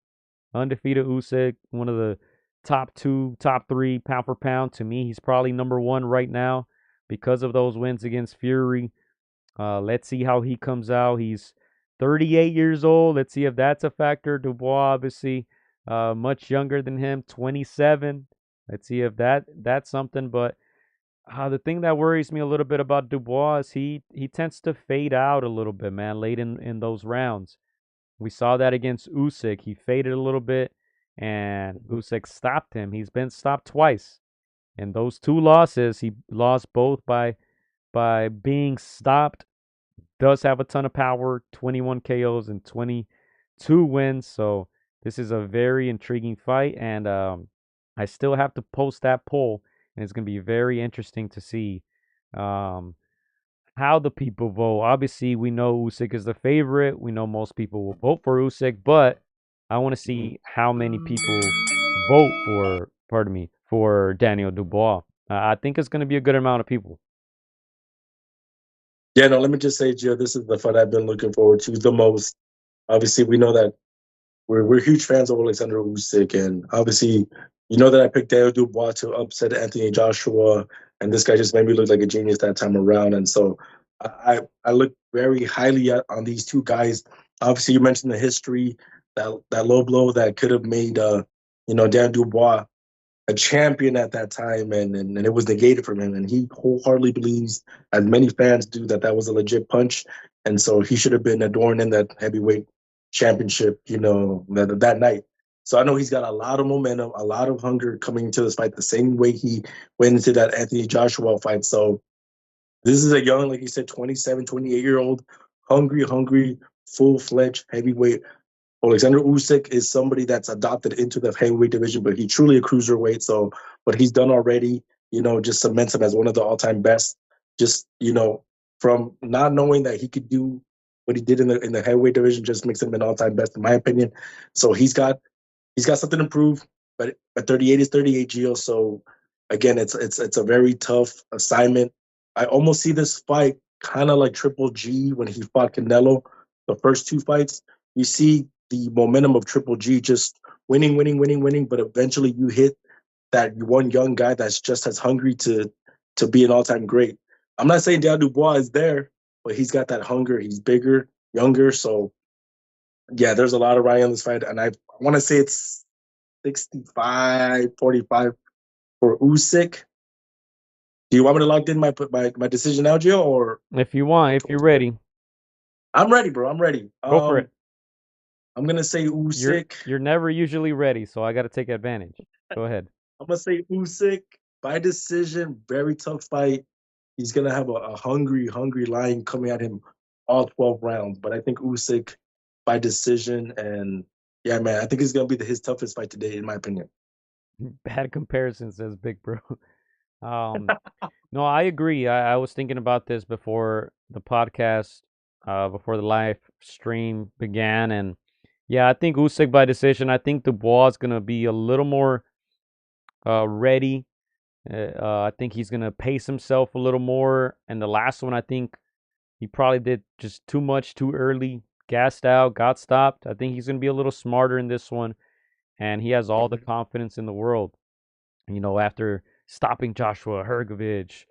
Undefeated Usyk, one of the top two, top three pound for pound. To me, he's probably number one right now because of those wins against Fury. Let's see how he comes out. He's 38 years old. Let's see if that's a factor. Dubois, obviously, much younger than him, 27. Let's see if that's something. But the thing that worries me a little bit about Dubois is he tends to fade out a little bit, man, late in those rounds. We saw that against Usyk. He faded a little bit, and Usyk stopped him. He's been stopped twice. And those two losses, he lost both by being stopped. Does have a ton of power, 21 KOs and 22 wins. So this is a very intriguing fight, and I still have to post that poll, and it's going to be very interesting to see um, how the people vote. Obviously, we know Usyk is the favorite. We know most people will vote for Usyk, but I want to see how many people vote for, pardon me, for Daniel Dubois. I think it's going to be a good amount of people. Yeah, no, let me just say, Gio, this is the fight I've been looking forward to the most. Obviously, we know that we're huge fans of Alexander Usyk, and obviously, you know that I picked Daniel Dubois to upset Anthony Joshua, and this guy just made me look like a genius that time around. And so, I look very highly on these two guys. Obviously, you mentioned the history, that low blow that could have made Daniel Dubois a champion at that time, and it was negated from him. And he wholeheartedly believes, as many fans do, that that was a legit punch. And so he should have been adorned in that heavyweight championship, that night. So I know he's got a lot of momentum, a lot of hunger coming into this fight, the same way he went into that Anthony Joshua fight. So this is a young, like you said, 27, 28-year-old, hungry, full-fledged heavyweight. Alexander Usyk is somebody that's adopted into the heavyweight division, but he's truly a cruiserweight. So what he's done already, just cements him as one of the all-time best. Just, from not knowing that he could do what he did in the heavyweight division, just makes him an all-time best, in my opinion. So he's got something to prove, but 38 is 38, Gio. So again, it's a very tough assignment. I almost see this fight kind of like Triple G when he fought Canelo, the first two fights. You see the momentum of Triple G just winning, but eventually you hit that one young guy that's just as hungry to be an all-time great. I'm not saying Daniel Dubois is there, but he's got that hunger. He's bigger, younger, so yeah, there's a lot of riding on this fight, and I want to say it's 65-45 for Usyk. Do you want me to lock in my decision now, Gio, or If you want, if you're ready, I'm ready, bro. I'm ready. go for it. I'm gonna say Usyk. You're never usually ready, so I got to take advantage. Go ahead. I'm gonna say Usyk by decision. Very tough fight. He's gonna have a hungry, hungry lion coming at him all 12 rounds. But I think Usyk by decision, and yeah, man, I think it's gonna be his toughest fight today, in my opinion. Bad comparison, says Big Bro. Um, no, I agree. I was thinking about this before the podcast, before the live stream began, and yeah, I think Usyk by decision. I think Dubois is gonna be a little more ready. I think he's gonna pace himself a little more. And the last one, I think he probably did just too much too early, gassed out, got stopped. I think he's gonna be a little smarter in this one, and he has all the confidence in the world. You know, after stopping Joshua Hergovich,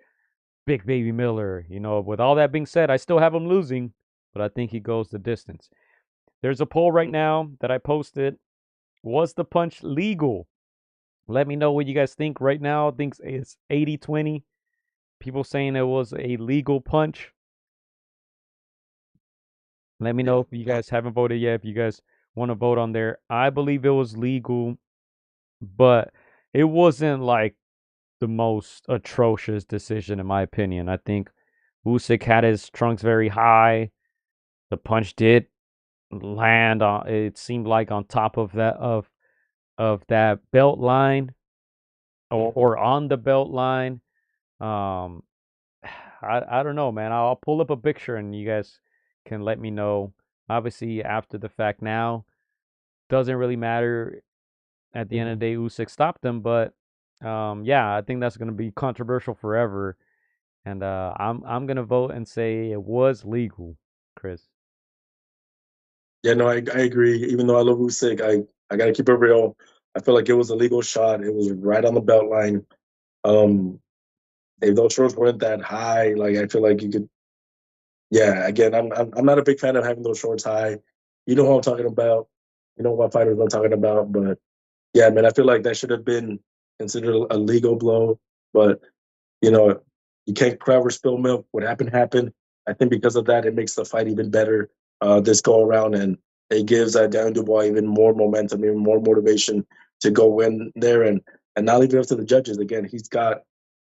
Big Baby Miller. You know, with all that being said, I still have him losing, but I think he goes the distance. There's a poll right now that I posted. Was the punch legal? Let me know what you guys think right now. I think it's 80-20. People saying it was a legal punch. Let me know if you guys haven't voted yet, if you guys want to vote on there. I believe it was legal, but it wasn't like the most atrocious decision in my opinion. I think Usyk had his trunks very high. The punch did land on, it seemed like, on top of that belt line, or on the belt line. Um I don't know, man. I'll pull up a picture and you guys can let me know. Obviously, after the fact now, doesn't really matter. At the end of the day, Usyk stopped him, but yeah, I think that's gonna be controversial forever. And I'm gonna vote and say it was legal, Chris. Yeah, no, I agree. Even though I love Usyk, I gotta keep it real. I feel like it was a legal shot. It was right on the belt line. Um, if those shorts weren't that high, like I feel like you could. Yeah, again, I'm not a big fan of having those shorts high. You know who I'm talking about. You know what fighters I'm talking about. But yeah, man, I feel like that should have been considered a legal blow. But you know, you can't cry over spilled milk. What happened happened. I think because of that, it makes the fight even better this go around, and it gives Darren Dubois even more momentum, even more motivation to go in there and not leave it up to the judges. Again, he's got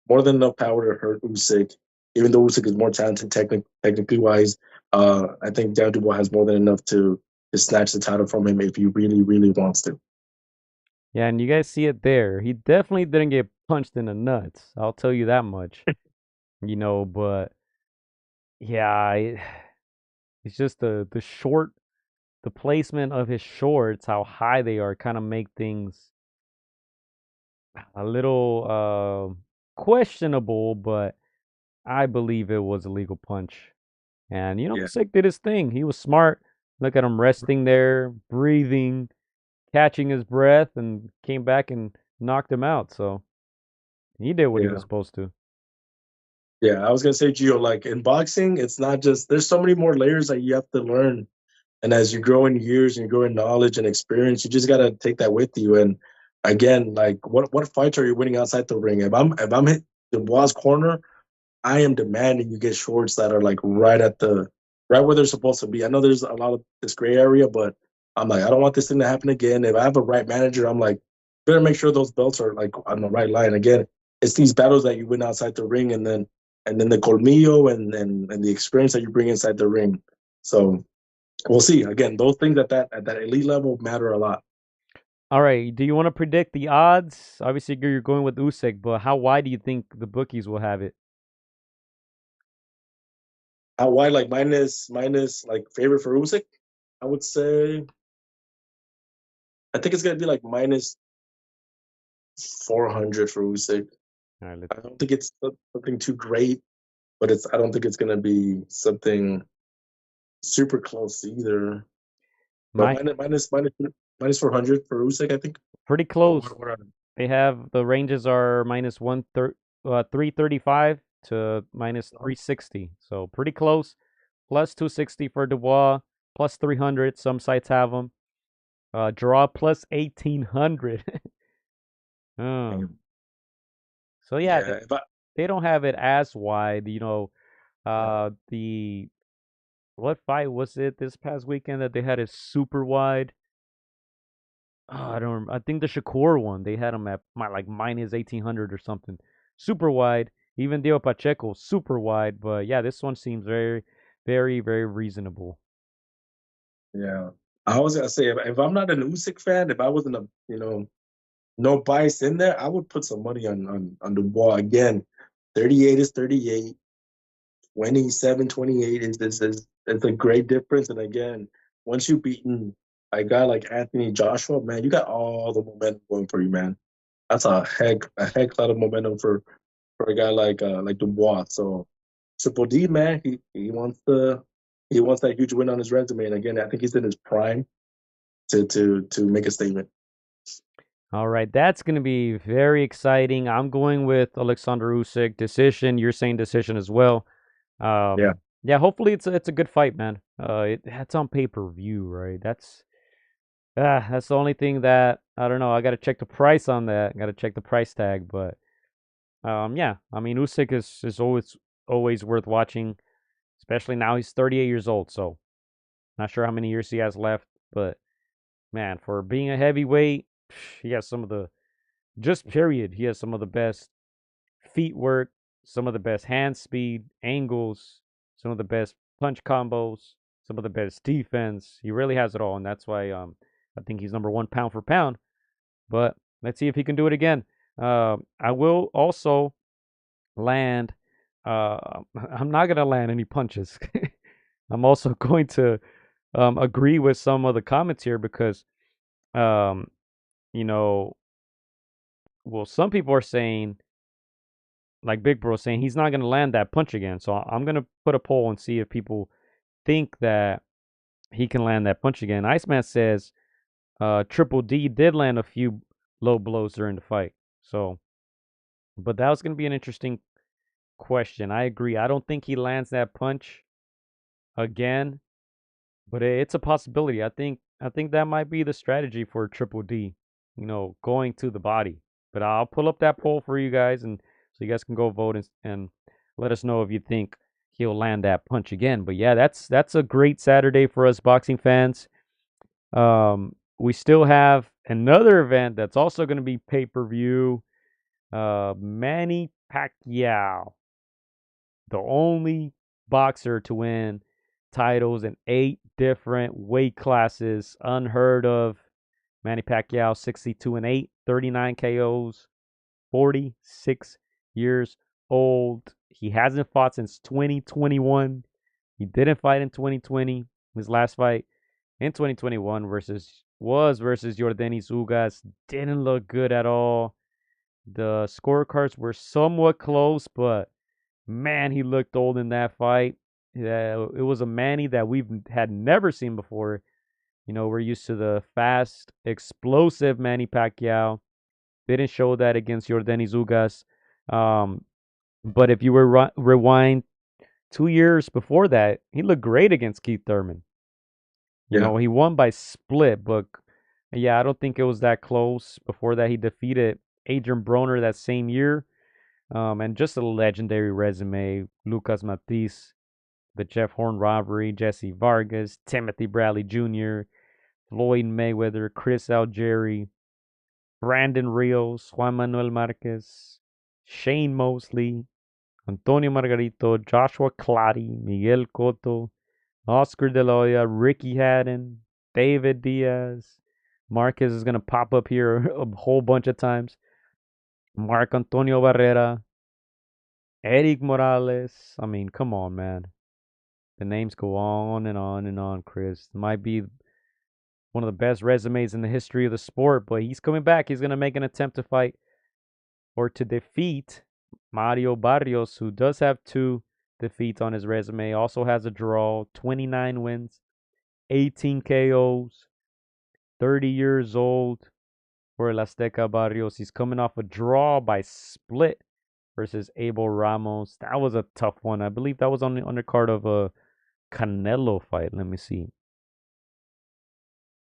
more than enough power to hurt Usyk. Even though Usyk is more talented technically wise, I think Darren Dubois has more than enough to snatch the title from him if he really, really wants to. Yeah, and you guys see it there. He definitely didn't get punched in the nuts. I'll tell you that much. You know, but yeah, it's just the placement of his shorts, how high they are, kind of make things a little questionable. But I believe it was a legal punch. And you know, Yeah. Usyk did his thing. He was smart. Look at him resting there, breathing, catching his breath, and came back and knocked him out. So he did what he Yeah. was supposed to. Yeah, I was gonna say, Gio, like in boxing, it's not just there's so many more layers that you have to learn. And as you grow in years and you grow in knowledge and experience, you just gotta take that with you. And again, like what fights are you winning outside the ring? If I'm hit the Dubois' corner, I am demanding you get shorts that are like right where they're supposed to be. I know there's a lot of this gray area, but I'm like, I don't want this thing to happen again. If I have a right manager, I'm like, better make sure those belts are like on the right line. Again, it's these battles that you win outside the ring, and then the colmillo and the experience that you bring inside the ring. So we'll see. Again, those things at that elite level matter a lot. All right. Do you want to predict the odds? Obviously, you're going with Usyk, but how wide do you think the bookies will have it? How wide, like minus like favorite for Usyk? I would say I think it's gonna be like minus 400 for Usyk. All right. I don't think it's something too great, but I don't think it's gonna be something super close either. But My minus 400 for Usyk, I think. Pretty Or close. what are they? They have the ranges are minus 335 to minus No? 360. So pretty close. Plus 260 for Dubois, plus 300. Some sites have them. Draw plus 1800. Oh. Damn. So yeah, Yeah. they don't have it as wide. The what fight was it this past weekend that they had it super wide? Oh, I don't. I think the Shakur one. They had him at like minus 1800 or something. Super wide. Even Dio Pacheco, super wide. But yeah, this one seems very, very, very reasonable. Yeah. I was gonna say if I'm not an Usyk fan, if I wasn't a no bias in there, I would put some money on Dubois again. 38 is 38. 27, 28 is it's a great difference. And again, once you've beaten a guy like Anthony Joshua, man, you got all the momentum going for you, man. That's a heck lot of momentum for a guy like Dubois. So Triple D, man, he wants that huge win on his resume. And again, I think he's in his prime to make a statement. All right, that's going to be very exciting. I'm going with Alexander Usyk decision. You're saying decision as well. Yeah. Yeah. Hopefully it's a good fight, man. It's on pay-per-view, right? That's the only thing that I don't know. I got to check the price on that. Got to check the price tag, but yeah. I mean, Usyk is always worth watching, especially now he's 38 years old. So not sure how many years he has left, but man, for being a heavyweight, he has some of the just period. He has some of the best feet work, some of the best hand speed, angles, some of the best punch combos, some of the best defense. He really has it all, and that's why I think he's number one pound for pound. But let's see if he can do it again. I will also land. I'm not gonna land any punches. I'm also going to agree with some of the comments here because, um, you know, well, some people are saying, like Big Bro saying, he's not going to land that punch again. So I'm going to put a poll and see if people think that he can land that punch again. Iceman says Triple D did land a few low blows during the fight. So, but that was going to be an interesting question. I agree. I don't think he lands that punch again, but it's a possibility. I think that might be the strategy for Triple D, going to the body. But I'll pull up that poll for you guys, and so you guys can go vote and let us know if you think he'll land that punch again. But yeah, that's a great Saturday for us boxing fans. We still have another event that's also going to be pay-per-view. Manny Pacquiao, the only boxer to win titles in 8 different weight classes, unheard of. Manny Pacquiao, 62-8, 39 KOs, 46 years old. He hasn't fought since 2021. He didn't fight in 2020. His last fight in 2021 was versus Yordenis Ugas. Didn't look good at all. The scorecards were somewhat close, but man, he looked old in that fight. Yeah, it was a Manny that we've had never seen before. We're used to the fast, explosive Manny Pacquiao. Didn't show that against Yordenis Ugas. But if you were rewind 2 years before that, he looked great against Keith Thurman. He won by split, but yeah, I don't think it was that close. Before that, he defeated Adrian Broner that same year. And just a legendary resume. Lucas Matisse, the Jeff Horn robbery, Jesse Vargas, Timothy Bradley Jr., Floyd Mayweather, Chris Algieri, Brandon Rios, Juan Manuel Marquez, Shane Mosley, Antonio Margarito, Joshua Clottey, Miguel Cotto, Oscar De La Hoya, Ricky Haddon, David Diaz. Marquez is going to pop up here a whole bunch of times. Marc Antonio Barrera, Eric Morales. I mean, come on, man. The names go on and on and on, Chris. Might be one of the best resumes in the history of the sport, but he's coming back. He's going to make an attempt to fight or to defeat Mario Barrios, who does have 2 defeats on his resume. Also has a draw, 29 wins, 18 KOs, 30 years old for El Azteca Barrios. He's coming off a draw by split versus Abel Ramos. That was a tough one. I believe that was on the undercard of a Canelo fight. Let me see.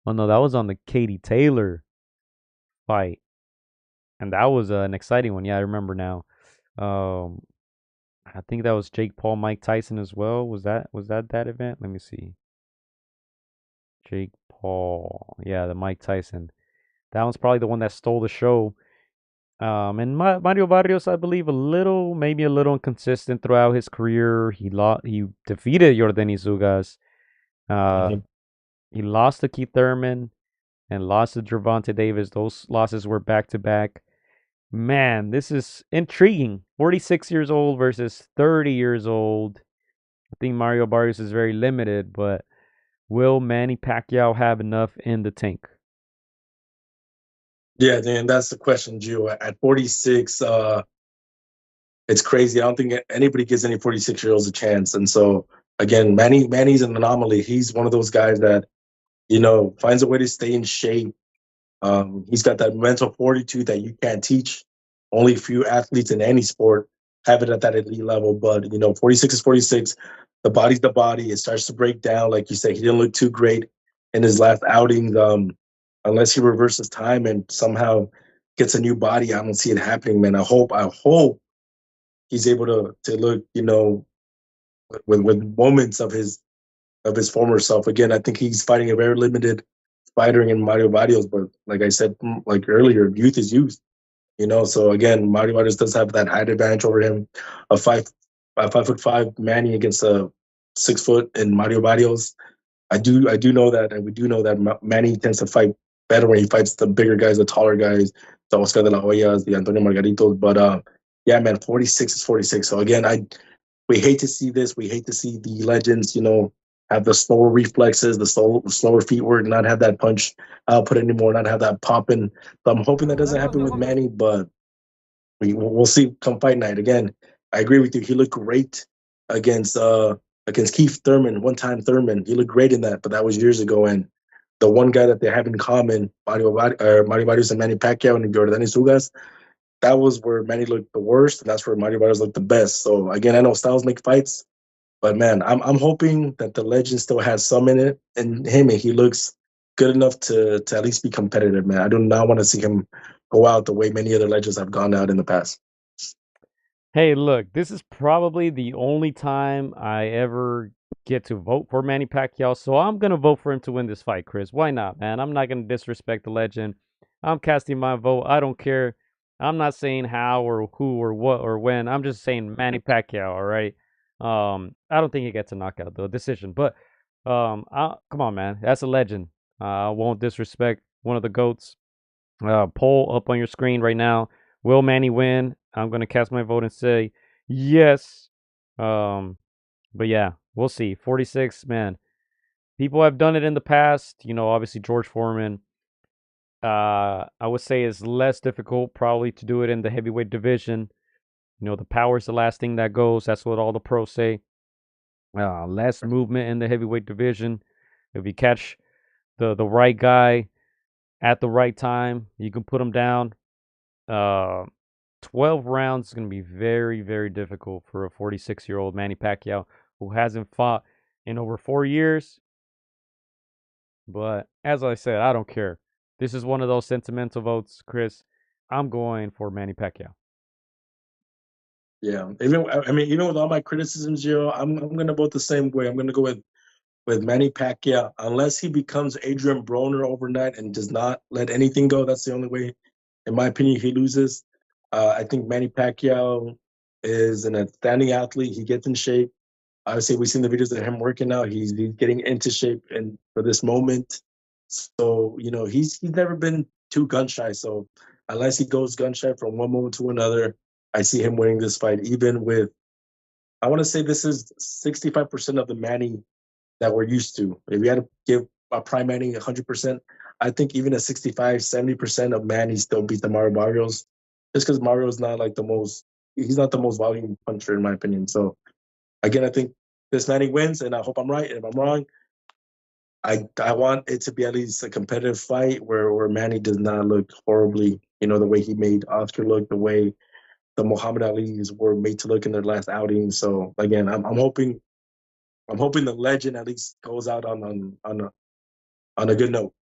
Oh no, that was on the Katie Taylor fight. And that was an exciting one. Yeah, I remember now. Um, I think that was Jake Paul, Mike Tyson as well. Was that event? Let me see. Jake Paul, yeah, the Mike Tyson. That one's probably the one that stole the show. And Mario Barrios, I believe, maybe a little inconsistent throughout his career. He defeated Yordenis Ugas. Uh, Mhm. he lost to Keith Thurman and lost to Gervonta Davis. Those losses were back to back. Man, this is intriguing. 46 years old versus 30 years old. I think Mario Barrios is very limited, but will Manny Pacquiao have enough in the tank? Yeah, Dan, that's the question, Gio. At 46, it's crazy. I don't think anybody gives any 46-year-olds a chance. And so again, Manny's an anomaly. He's one of those guys that, finds a way to stay in shape. He's got that mental fortitude that you can't teach. Only few athletes in any sport have it at that elite level. But 46 is 46. The body's the body. It starts to break down. Like you said, he didn't look too great in his last outing. Unless he reverses time and somehow gets a new body, I don't see it happening, man. I hope he's able to look, with moments of his former self. Again, I think he's fighting a very limited fighter in Mario Barrios, but like I said, like earlier, youth is youth. So again, Mario Barrios does have that height advantage over him. A 5'5" Manny against a 6 foot in Mario Barrios. I do know that, and we do know that Manny tends to fight better when he fights the bigger guys, the taller guys, the Oscar de la Hoyas, the Antonio Margaritos. But yeah, man, 46 is 46. So again, we hate to see this. We hate to see the legends, have the slower reflexes, the slower feet work, not have that punch output anymore, not have that popping. So I'm hoping that doesn't happen with Manny, but we'll see come fight night. Again, I agree with you. He looked great against against Keith Thurman, one time Thurman. He looked great in that, but that was years ago. And the one guy that they have in common, Mario Barrios and Manny Pacquiao and Yordenis Ugas, that was where Manny looked the worst, and that's where Mario Barrios looked the best. So again, I know styles make fights, but man, I'm hoping that the legend still has some in it in him, and he looks good enough to at least be competitive, man. I do not want to see him go out the way many other legends have gone out in the past. Hey, look, this is probably the only time I ever get to vote for Manny Pacquiao, so I'm gonna vote for him to win this fight, Chris. Why not, man? I'm not gonna disrespect the legend. I'm casting my vote. I don't care. I'm not saying how or who or what or when. I'm just saying Manny Pacquiao. All right. I don't think he gets a knockout though, decision. But come on, man. That's a legend. I won't disrespect one of the goats. Poll up on your screen right now. Will Manny win? I'm gonna cast my vote and say yes. Um, but yeah, we'll see. 46, man. People have done it in the past. Obviously George Foreman. I would say is less difficult probably to do it in the heavyweight division. The power is the last thing that goes. That's what all the pros say. Less movement in the heavyweight division. If you catch the right guy at the right time, you can put him down. Uh, 12 rounds is going to be very, very difficult for a 46-year-old Manny Pacquiao who hasn't fought in over 4 years. But as I said, I don't care. This is one of those sentimental votes, Chris. I'm going for Manny Pacquiao. Yeah, even with all my criticisms, I'm gonna vote the same way. I'm gonna go with Manny Pacquiao, unless he becomes Adrian Broner overnight and does not let anything go. That's the only way, in my opinion, he loses. I think Manny Pacquiao is an outstanding athlete. He gets in shape. Obviously, we've seen the videos of him working out. He's getting into shape and for this moment. So he's never been too gun shy. So unless he goes gun shy from one moment to another, I see him winning this fight. Even with, I want to say this is 65% of the Manny that we're used to. If you had to give a prime Manny 100%, I think even at 65, 70% of Manny still beats the Mario Barrios, just because Mario's not like he's not the most volume puncher in my opinion. So again, I think this Manny wins, and I hope I'm right. And if I'm wrong, I want it to be at least a competitive fight where Manny does not look horribly, the way he made Oscar look, the way the Muhammad Ali's were made to look in their last outing. So again, I'm hoping the legend at least goes out on a good note.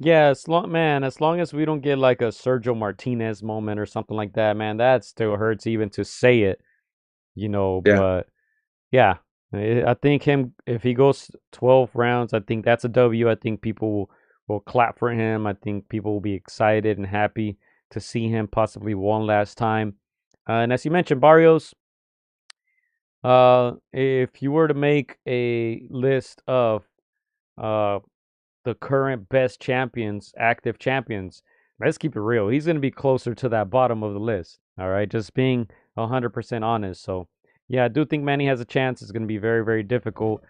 Yeah, as long as we don't get like a Sergio Martinez moment or something like that, man, that still hurts even to say it, Yeah, but yeah, I think him if he goes 12 rounds, I think that's a W. I think people will clap for him. I think people will be excited and happy to see him possibly one last time. And as you mentioned, Barrios, if you were to make a list of uh the current best champions, active champions, let's keep it real. He's going to be closer to that bottom of the list. All right. Just being 100% honest. So, yeah, I do think Manny has a chance. It's going to be very, very difficult.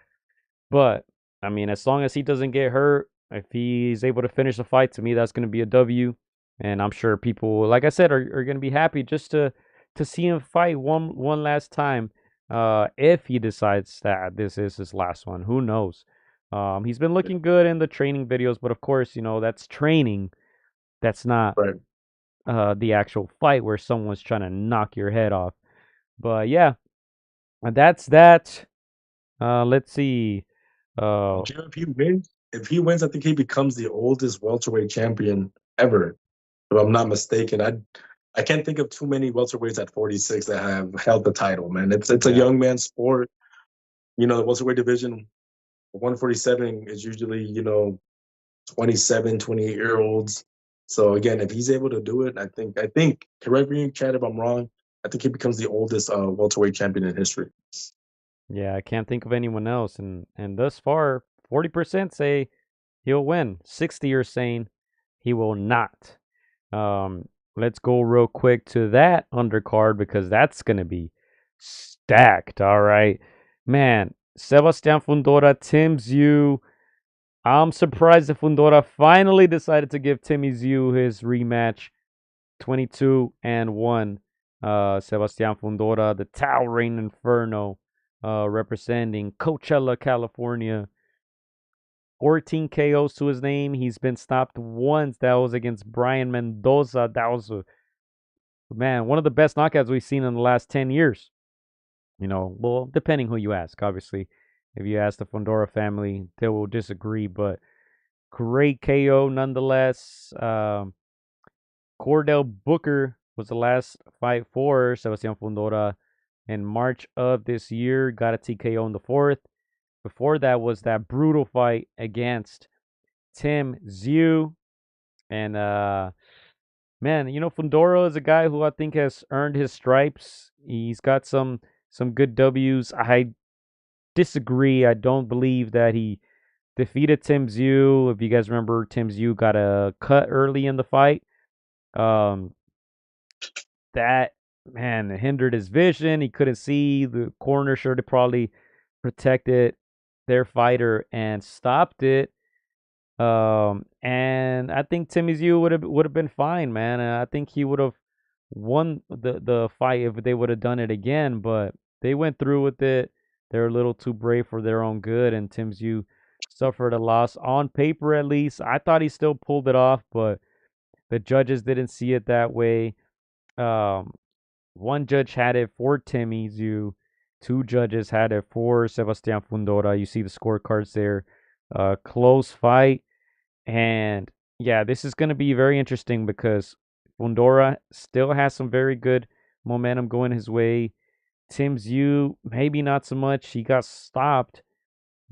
But, I mean, as long as he doesn't get hurt, if he's able to finish the fight, to me, that's going to be a W. And I'm sure people, like I said, are going to be happy just to see him fight one last time. If he decides that this is his last one, who knows? He's been looking good in the training videos, but of course, that's training. That's not right. the actual fight where someone's trying to knock your head off. But yeah, that's that. Let's see. Uh, Jim, if he wins, I think he becomes the oldest welterweight champion ever. If I'm not mistaken, I can't think of too many welterweights at 46 that have held the title. Man, it's a yeah, young man's sport. The welterweight division, 147 is usually 27, 28-year-olds. So again, if he's able to do it, I think correct me, Chad, if I'm wrong. I think he becomes the oldest welterweight champion in history. yeah. I can't think of anyone else, and thus far, 40% say he'll win. 60 are saying he will not. Let's go real quick to that undercard because that's gonna be stacked. All right, man. Sebastian Fundora, Tim Tszyu. I'm surprised that Fundora finally decided to give Timmy Tszyu his rematch. 22-1. Sebastian Fundora, the Towering Inferno, representing Coachella, California. 14 KOs to his name. He's been stopped once. That was against Brian Mendoza. That was one of the best knockouts we've seen in the last 10 years. Well, depending who you ask, obviously. If you ask the Fundora family, they will disagree, but great KO nonetheless. Cordell Booker was the last fight for Sebastian Fundora in March of this year. Got a TKO in the fourth. Before that was that brutal fight against Tim Tszyu. And man, Fundora is a guy who I think has earned his stripes. He's got some good W's. I disagree. I don't believe that he defeated Tim Tszyu. If you guys remember, Tim Tszyu got a cut early in the fight. Um, that man hindered his vision. He couldn't see. The corner should have probably protected their fighter and stopped it. And I think Timmy Tszyu would have been fine, man. I think he would have won the fight if they would have done it again. But they went through with it. They're a little too brave for their own good, and Tim Tszyu suffered a loss on paper. At least I thought he still pulled it off, but the judges didn't see it that way. Um, One judge had it for Timmy Tszyu. Two judges had it for Sebastian Fundora. You see the scorecards there. Close fight. And yeah, this is going to be very interesting because Fundora still has some very good momentum going his way. Tim Tszyu, maybe not so much. He got stopped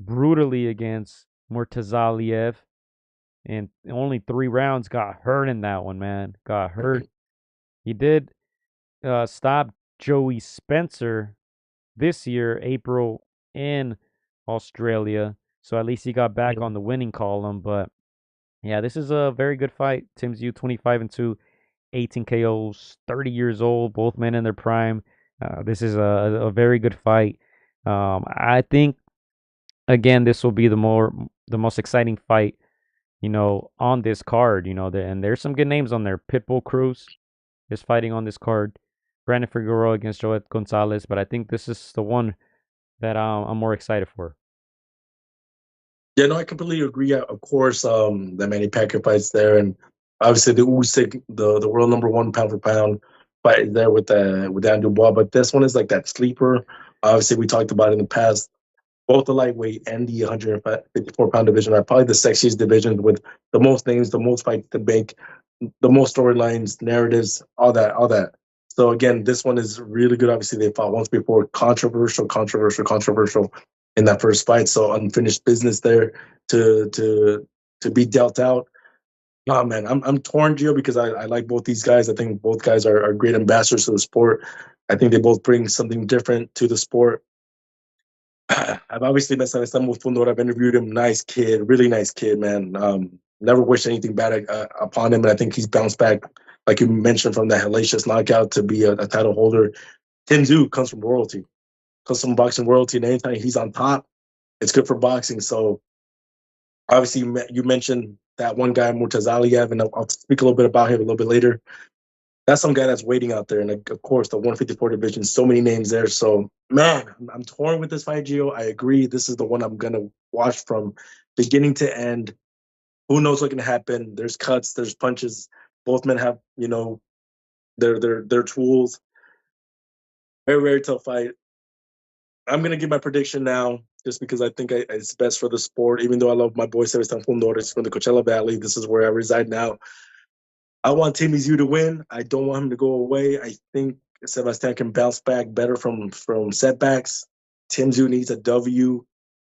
brutally against Murtazaliev in only 3 rounds. Got hurt in that one, man. Got hurt. He did stop Joey Spencer this year, April, in Australia. So at least he got back on the winning column. But yeah, this is a very good fight. Tim Tszyu 25-2, 18 KOs, 30 years old, both men in their prime. This is a very good fight. I think again this will be the most exciting fight, on this card. And there's some good names on there. Pitbull Cruz is fighting on this card. Brandon Figueroa against Joet Gonzalez, but I think this is the one that I'm more excited for. Yeah, no, I completely agree. Of course, the Manny Pacquiao fights there, and obviously the Usyk, the world number one pound for pound fight is there with Dan Dubois. But this one is like that sleeper. Obviously, we talked about it in the past. both the lightweight and the 154-pound division are probably the sexiest divisions with the most names, the most fights to make, the most storylines, narratives, all that, all that. So again, this one is really good. Obviously, they fought once before. Controversial in that first fight. So unfinished business there to be dealt out. Oh man, I'm torn, Gio, because I like both these guys. I think both guys are great ambassadors to the sport. I think they both bring something different to the sport. I've obviously met some with Fundora. I've interviewed him. Nice kid, really nice kid, man. Never wished anything bad upon him, and I think he's bounced back, like you mentioned, from that hellacious knockout to be a title holder. Tim Tszyu comes from royalty, comes from boxing royalty, and anytime he's on top, it's good for boxing. So obviously, you mentioned that one guy, Murtazaliev, and I'll speak a little bit about him a little bit later. That's some guy that's waiting out there. And of course, the 154 division, so many names there. So, man, I'm torn with this fight, Gio. I agree. This is the one I'm going to watch from beginning to end. Who knows what's going to happen? There's cuts, there's punches. Both men have, their tools. Very, very tough fight. I'm going to give my prediction now just because I think it's best for the sport. Even though I love my boy, Sebastian Fundora, from the Coachella Valley. This is where I reside now. I want Tim Tszyu to win. I don't want him to go away. I think Sebastian can bounce back better from setbacks. Tim Tszyu needs a W.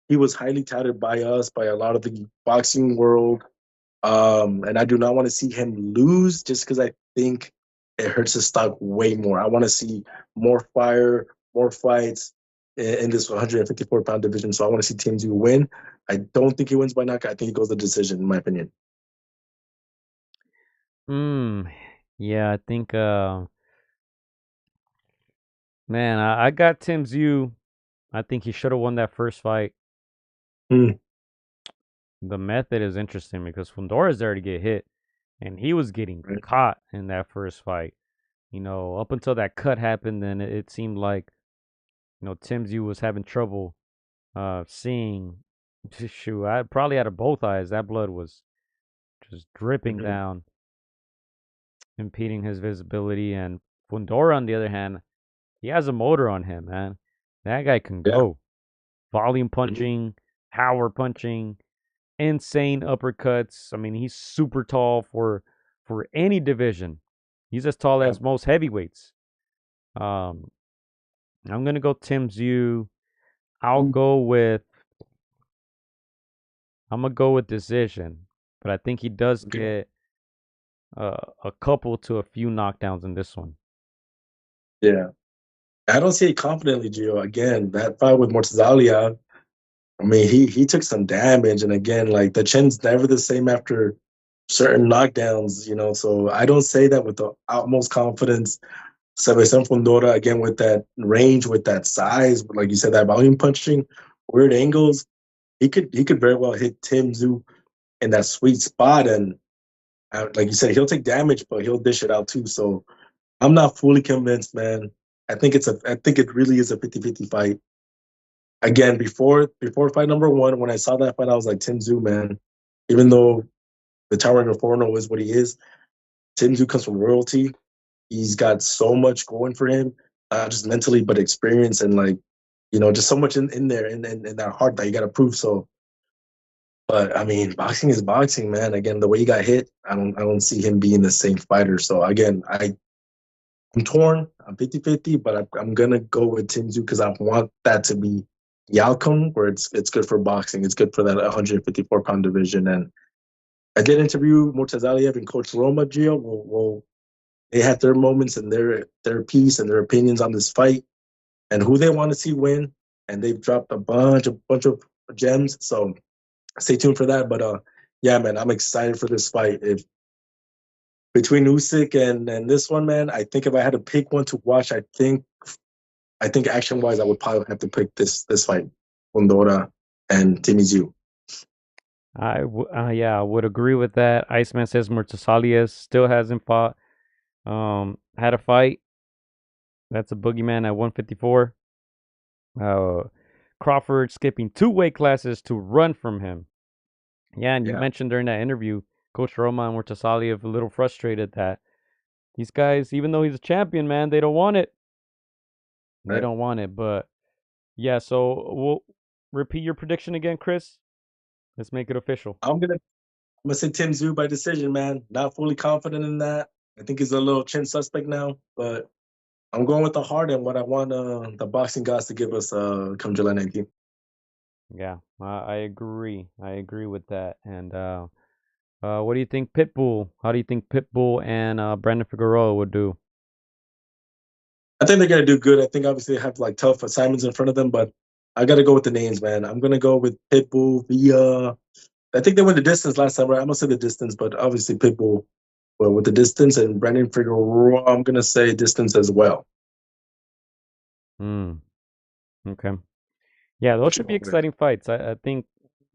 He was highly touted by us, by a lot of the boxing world. And I do not want to see him lose just because I think it hurts his stock way more. I want to see more fire, more fights in this 154-pound division. So I want to see Tim Tszyu win. I don't think he wins by knockout. I think he goes to decision, in my opinion. Yeah, I think man, I got Tim Tszyu. I think he should have won that first fight. Mm. The method is interesting because Fundora's there to get hit, and he was getting caught in that first fight. Up until that cut happened, then it seemed like, Tim Tszyu was having trouble seeing. Shoot, I probably out of both eyes, that blood was just dripping down, impeding his visibility. And Fundora, on the other hand, he has a motor on him, man. That guy can go. Volume punching, power punching, insane uppercuts. I mean, he's super tall for any division. He's as tall as most heavyweights. I'm gonna go Tim Tszyu. I'm gonna go with decision, but I think he does get a couple to a few knockdowns in this one. Yeah. I don't see it confidently, Gio. Again, that fight with Mortazalia, I mean, he took some damage. And again, like the chin's never the same after certain knockdowns, So I don't say that with the utmost confidence. Sebastian Fundora, again, with that range, with that size, like you said, that volume punching, weird angles, he could very well hit Tim Tszyu in that sweet spot. And like you said, he'll take damage, but he'll dish it out too. So I'm not fully convinced, man. I think it really is a 50-50 fight. Again, before fight number one, when I saw that fight, I was like, Tim Tszyu, man. Even though the Towering Inferno is what he is, Tim Tszyu comes from royalty. He's got so much going for him, not just mentally, but experience and just so much in there in that heart that you got to prove. So, but I mean, boxing is boxing, man. Again, the way he got hit, I don't see him being the same fighter. So again, I'm torn. I'm 50-50, but I'm gonna go with Tim Tszyu because I want that to be the outcome where it's good for boxing. It's good for that 154-pound division. And I did interview Murtazaliev and Coach Roma, Gio. Well, they had their moments and their piece and their opinions on this fight and who they want to see win. And they've dropped a bunch of gems. So stay tuned for that. But yeah, man, I'm excited for this fight. If between Usyk and this one, man, I think if I had to pick one to watch, I think action wise, I would probably have to pick this fight, Fundora and Tim Tszyu. I would agree with that. Iceman says Murtasaliev still hasn't fought. Had a fight. That's a boogeyman at 154. Crawford skipping 2 weight classes to run from him. Yeah, and you mentioned during that interview, Coach Roma and Murtasaliev a little frustrated that these guys, even though he's a champion, man, they don't want it. They don't want it. But yeah, so repeat your prediction again, Chris? Let's make it official. I'm gonna say Tim Tszyu by decision, man. Not fully confident in that. I think he's a little chin suspect now, but I'm going with the heart and what I want the boxing gods to give us come July 19th. Yeah, I agree. I agree with that. And what do you think Pitbull? How do you think Pitbull and Brandon Figueroa would do? I think they're gonna do good. I think obviously they have like tough assignments in front of them, but I gotta go with the names, man. I'm gonna go with Pitbull via. I think they went the distance last time, right? I'm gonna say the distance, but obviously Pitbull with the distance and Brandon Figueroa, I'm gonna say distance as well. Hmm. Okay. Yeah, those should be exciting fights. I think.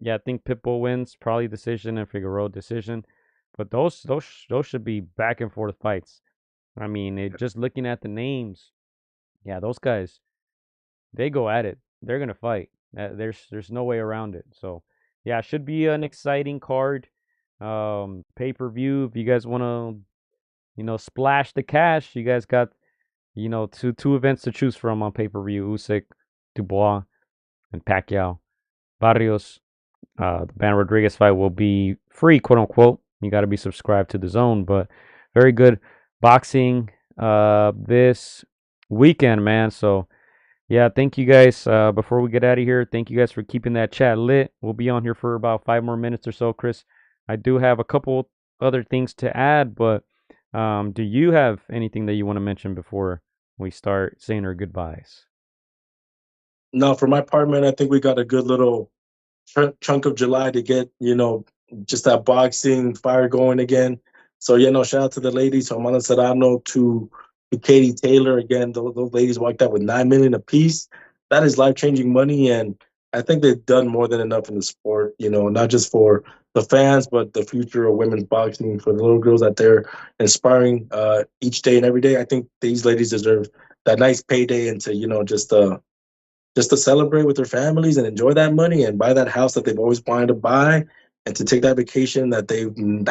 Yeah, I think Pitbull wins, probably decision, and Figueroa decision. But those should be back and forth fights. I mean, just looking at the names, yeah, those guys, they go at it. They're gonna fight. There's no way around it. So yeah, it should be an exciting card. Pay-per-view. If you guys wanna, splash the cash, you guys got, two events to choose from on pay-per-view: Usyk, Dubois, and Pacquiao. Barrios. The Ban Rodriguez fight will be free, quote unquote. You got to be subscribed to the zone, but very good boxing this weekend, man. So yeah, thank you guys. Before we get out of here, thank you guys for keeping that chat lit. We'll be on here for about 5 more minutes or so, Chris. I do have a couple other things to add, but do you have anything that you want to mention before we start saying our goodbyes? No, for my part, man, I think we got a good little chunk of July to get, just that boxing fire going again. So, shout out to the ladies from Mala Serrano to Katie Taylor. Again, those ladies walked out with $9 million apiece. That is life changing money. And I think they've done more than enough in the sport, not just for the fans, but the future of women's boxing, for the little girls that they're inspiring each day and every day. I think these ladies deserve that nice payday and to, just to celebrate with their families and enjoy that money and buy that house that they've always wanted to buy and to take that vacation that they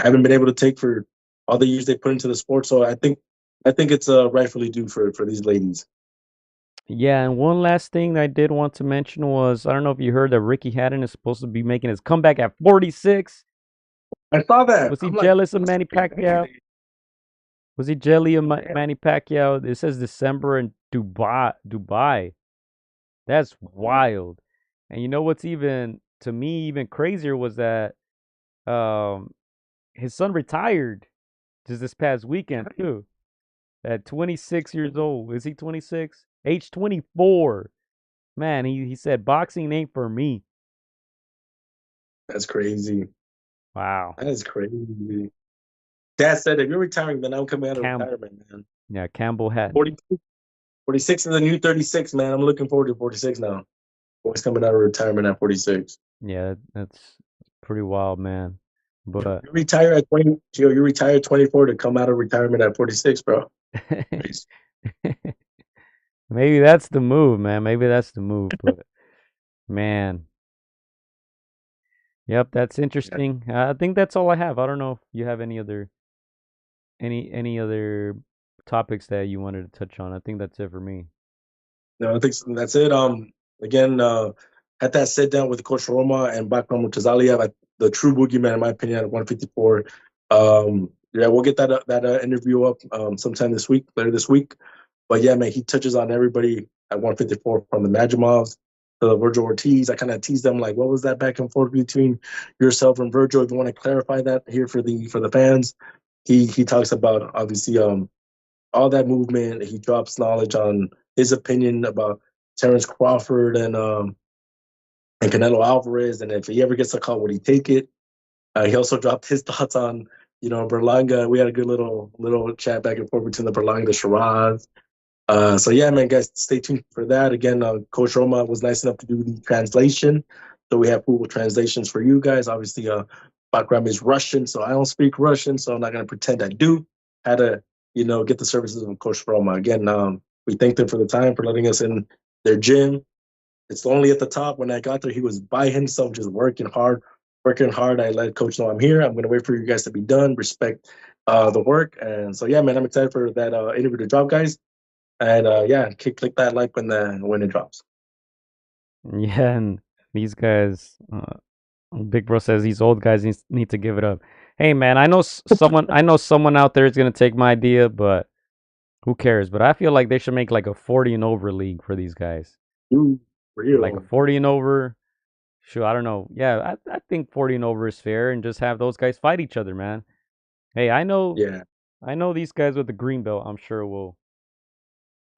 haven't been able to take for all the years they put into the sport. So I think it's rightfully due for these ladies. Yeah, and one last thing I did want to mention was I don't know if you heard that Ricky Hatton is supposed to be making his comeback at 46. I saw that. Was he I'm like, jealous of Manny Pacquiao? Was he jelly of Manny Pacquiao? It says December in Dubai. Dubai. That's wild. And you know what's even to me even crazier was that um his son retired just this past weekend too. At 26 years old. Is he 26? Age 24. Man, he said boxing ain't for me. That's crazy. Wow. That is crazy. Dad said, if you're retiring, then I'm coming out of retirement, man. Yeah, Campbell had 46 is the new 36, man. I'm looking forward to 46 now. Boys coming out of retirement at 46. Yeah, that's pretty wild, man. But You retire at 20, Gio, you retire at 24 to come out of retirement at 46, bro. maybe that's the move, man. Maybe that's the move. But man, yep, that's interesting. I think that's all I have. I don't know if you have any other topics that you wanted to touch on. I think that's it for me. No, I think that's it. Again, had that sit down with Coach Roma and Bakram Mutazalia, the true boogeyman, in my opinion, at 154. Yeah, we'll get that interview up sometime later this week. But yeah, man, he touches on everybody at 154 from the Majimovs to Virgil Ortiz. I kind of teased them like, what was that back and forth between yourself and Virgil? If you want to clarify that here for the fans, he talks about obviously all that movement. He drops knowledge on his opinion about Terrence Crawford and Canelo Alvarez, and if he ever gets a call, would he take it? He also dropped his thoughts on Berlanga. We had a good little chat back and forth between the Berlanga, the Sheeraz. So yeah, man, guys, stay tuned for that. Again, Coach Roma was nice enough to do the translation, so we have Google translations for you guys. Obviously, background is Russian, so I don't speak Russian, so I'm not gonna pretend I do. Had to, get the services of Coach Roma. Again, we thank them for the time for letting us in their gym. It's lonely at the top. When I got there, he was by himself, just working hard. I let Coach know I'm here. I'm gonna wait for you guys to be done. Respect the work, and so yeah, man, I'm excited for that interview to drop, guys. And yeah, click that like when it drops. Yeah, and These guys, Big Bro says these old guys need to give it up. Hey man, I know someone. I know someone out there is gonna take my idea, but who cares? But I feel like they should make like a 40 and over league for these guys. Ooh, Like a real. 40 and over. Sure, I don't know. Yeah, I think 40 and over is fair, and just have those guys fight each other, man. Hey, Yeah. I know these guys with the green belt. I'm sure will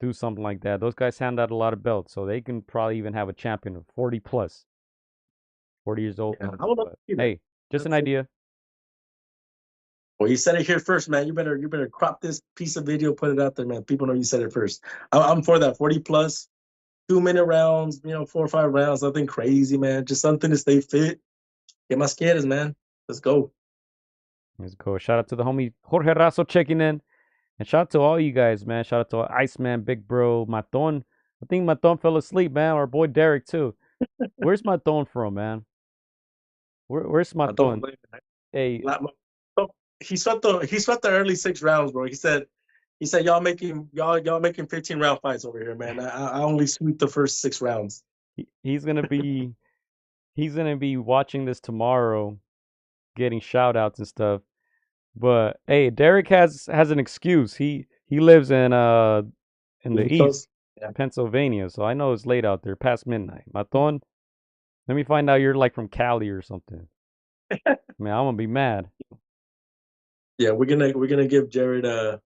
do something like that. Those guys hand out a lot of belts, so they can probably even have a champion of 40 plus, 40 years old. Yeah. I would love to But see that. hey, just an That's it. idea. Well, you said it here first, man. You better crop this piece of video, put it out there, man. People know you said it first. I'm for that 40 plus, 2 minute rounds, 4 or 5 rounds, nothing crazy, man. Just something to stay fit. Get my scares, man. Let's go. Let's go. Shout out to the homie Jorge Razo checking in. And shout out to all you guys, man. Shout out to Iceman, Big Bro, Maton. I think Maton fell asleep, man. Our boy Derek, too. Where's Maton from, man? Where's I don't Maton? blame him. Hey, He swept the early 6 rounds, bro. He said y'all making 15 round fights over here, man. I only sweep the first 6 rounds. he's gonna be watching this tomorrow, getting shout outs and stuff. But hey, Derek has an excuse. He lives in the east, Yeah. Pennsylvania, so I know it's late out there, past midnight. Maton, let me find out you're like from Cali or something. Man, I'm gonna be mad. Yeah, we're gonna give Jared we're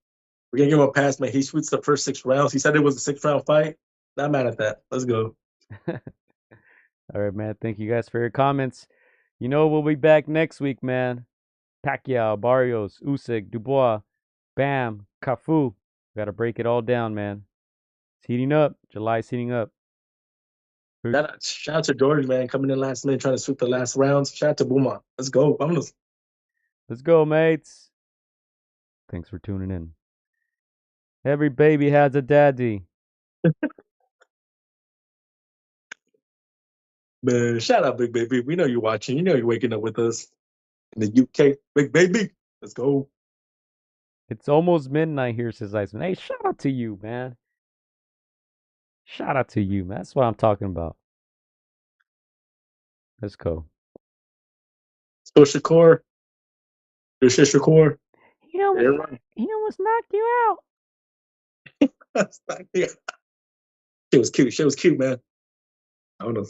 gonna give him a pass, man. He sweeps the first 6 rounds. He said it was a 6 round fight. Not mad at that. Let's go. All right, man. Thank you guys for your comments. You know we'll be back next week, man. Pacquiao, Barrios, Usyk, Dubois, Bam, Cafu. Got to break it all down, man. It's heating up. July's heating up. Shout out to George, man, coming in last minute trying to sweep the last rounds. Shout out to Buma. Let's go. Vámonos. Let's go, mates. Thanks for tuning in. Every baby has a daddy. Man, shout out, Big Baby. We know you're watching. You know you're waking up with us in the UK. Big Baby. Let's go. It's almost midnight here, says Iceman. Hey, shout out to you, man. Shout out to you, man. That's what I'm talking about. Let's go. So Shakur. Your shit, Shakur. He almost knocked you out. She was cute. She was cute, man. I don't know.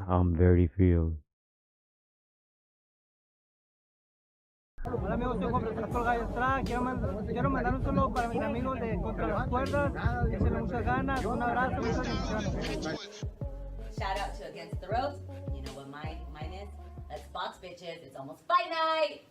I'm very feel. Hola amigos, soy Juan Pastor Gallo Estrada. Quiero mandar un saludo para mis amigos de Contra las Cuerdas. Échenle muchas ganas. Un abrazo, muchas bendiciones. Shout out to Against the Ropes. You know what mine is? Let's box, bitches. It's almost fight night.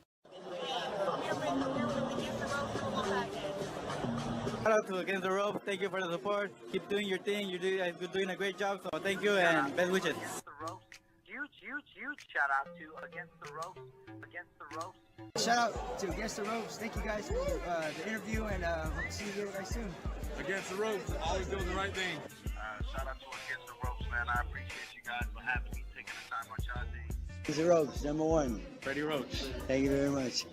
Shout out to Against the Ropes. Thank you for the support. Keep doing your thing. You're doing a great job. So thank you and best wishes. Against the Ropes. Huge shout out to Against the Ropes. Against the Ropes. Shout out to Against the Ropes. Thank you guys for the interview, and hope to see you guys soon. Against the Ropes, always doing the right thing. Shout out to Against the Ropes, man. I appreciate you guys for having me, taking the time out y'all day. Against the Ropes, #1. Freddie Roach. Thank you very much.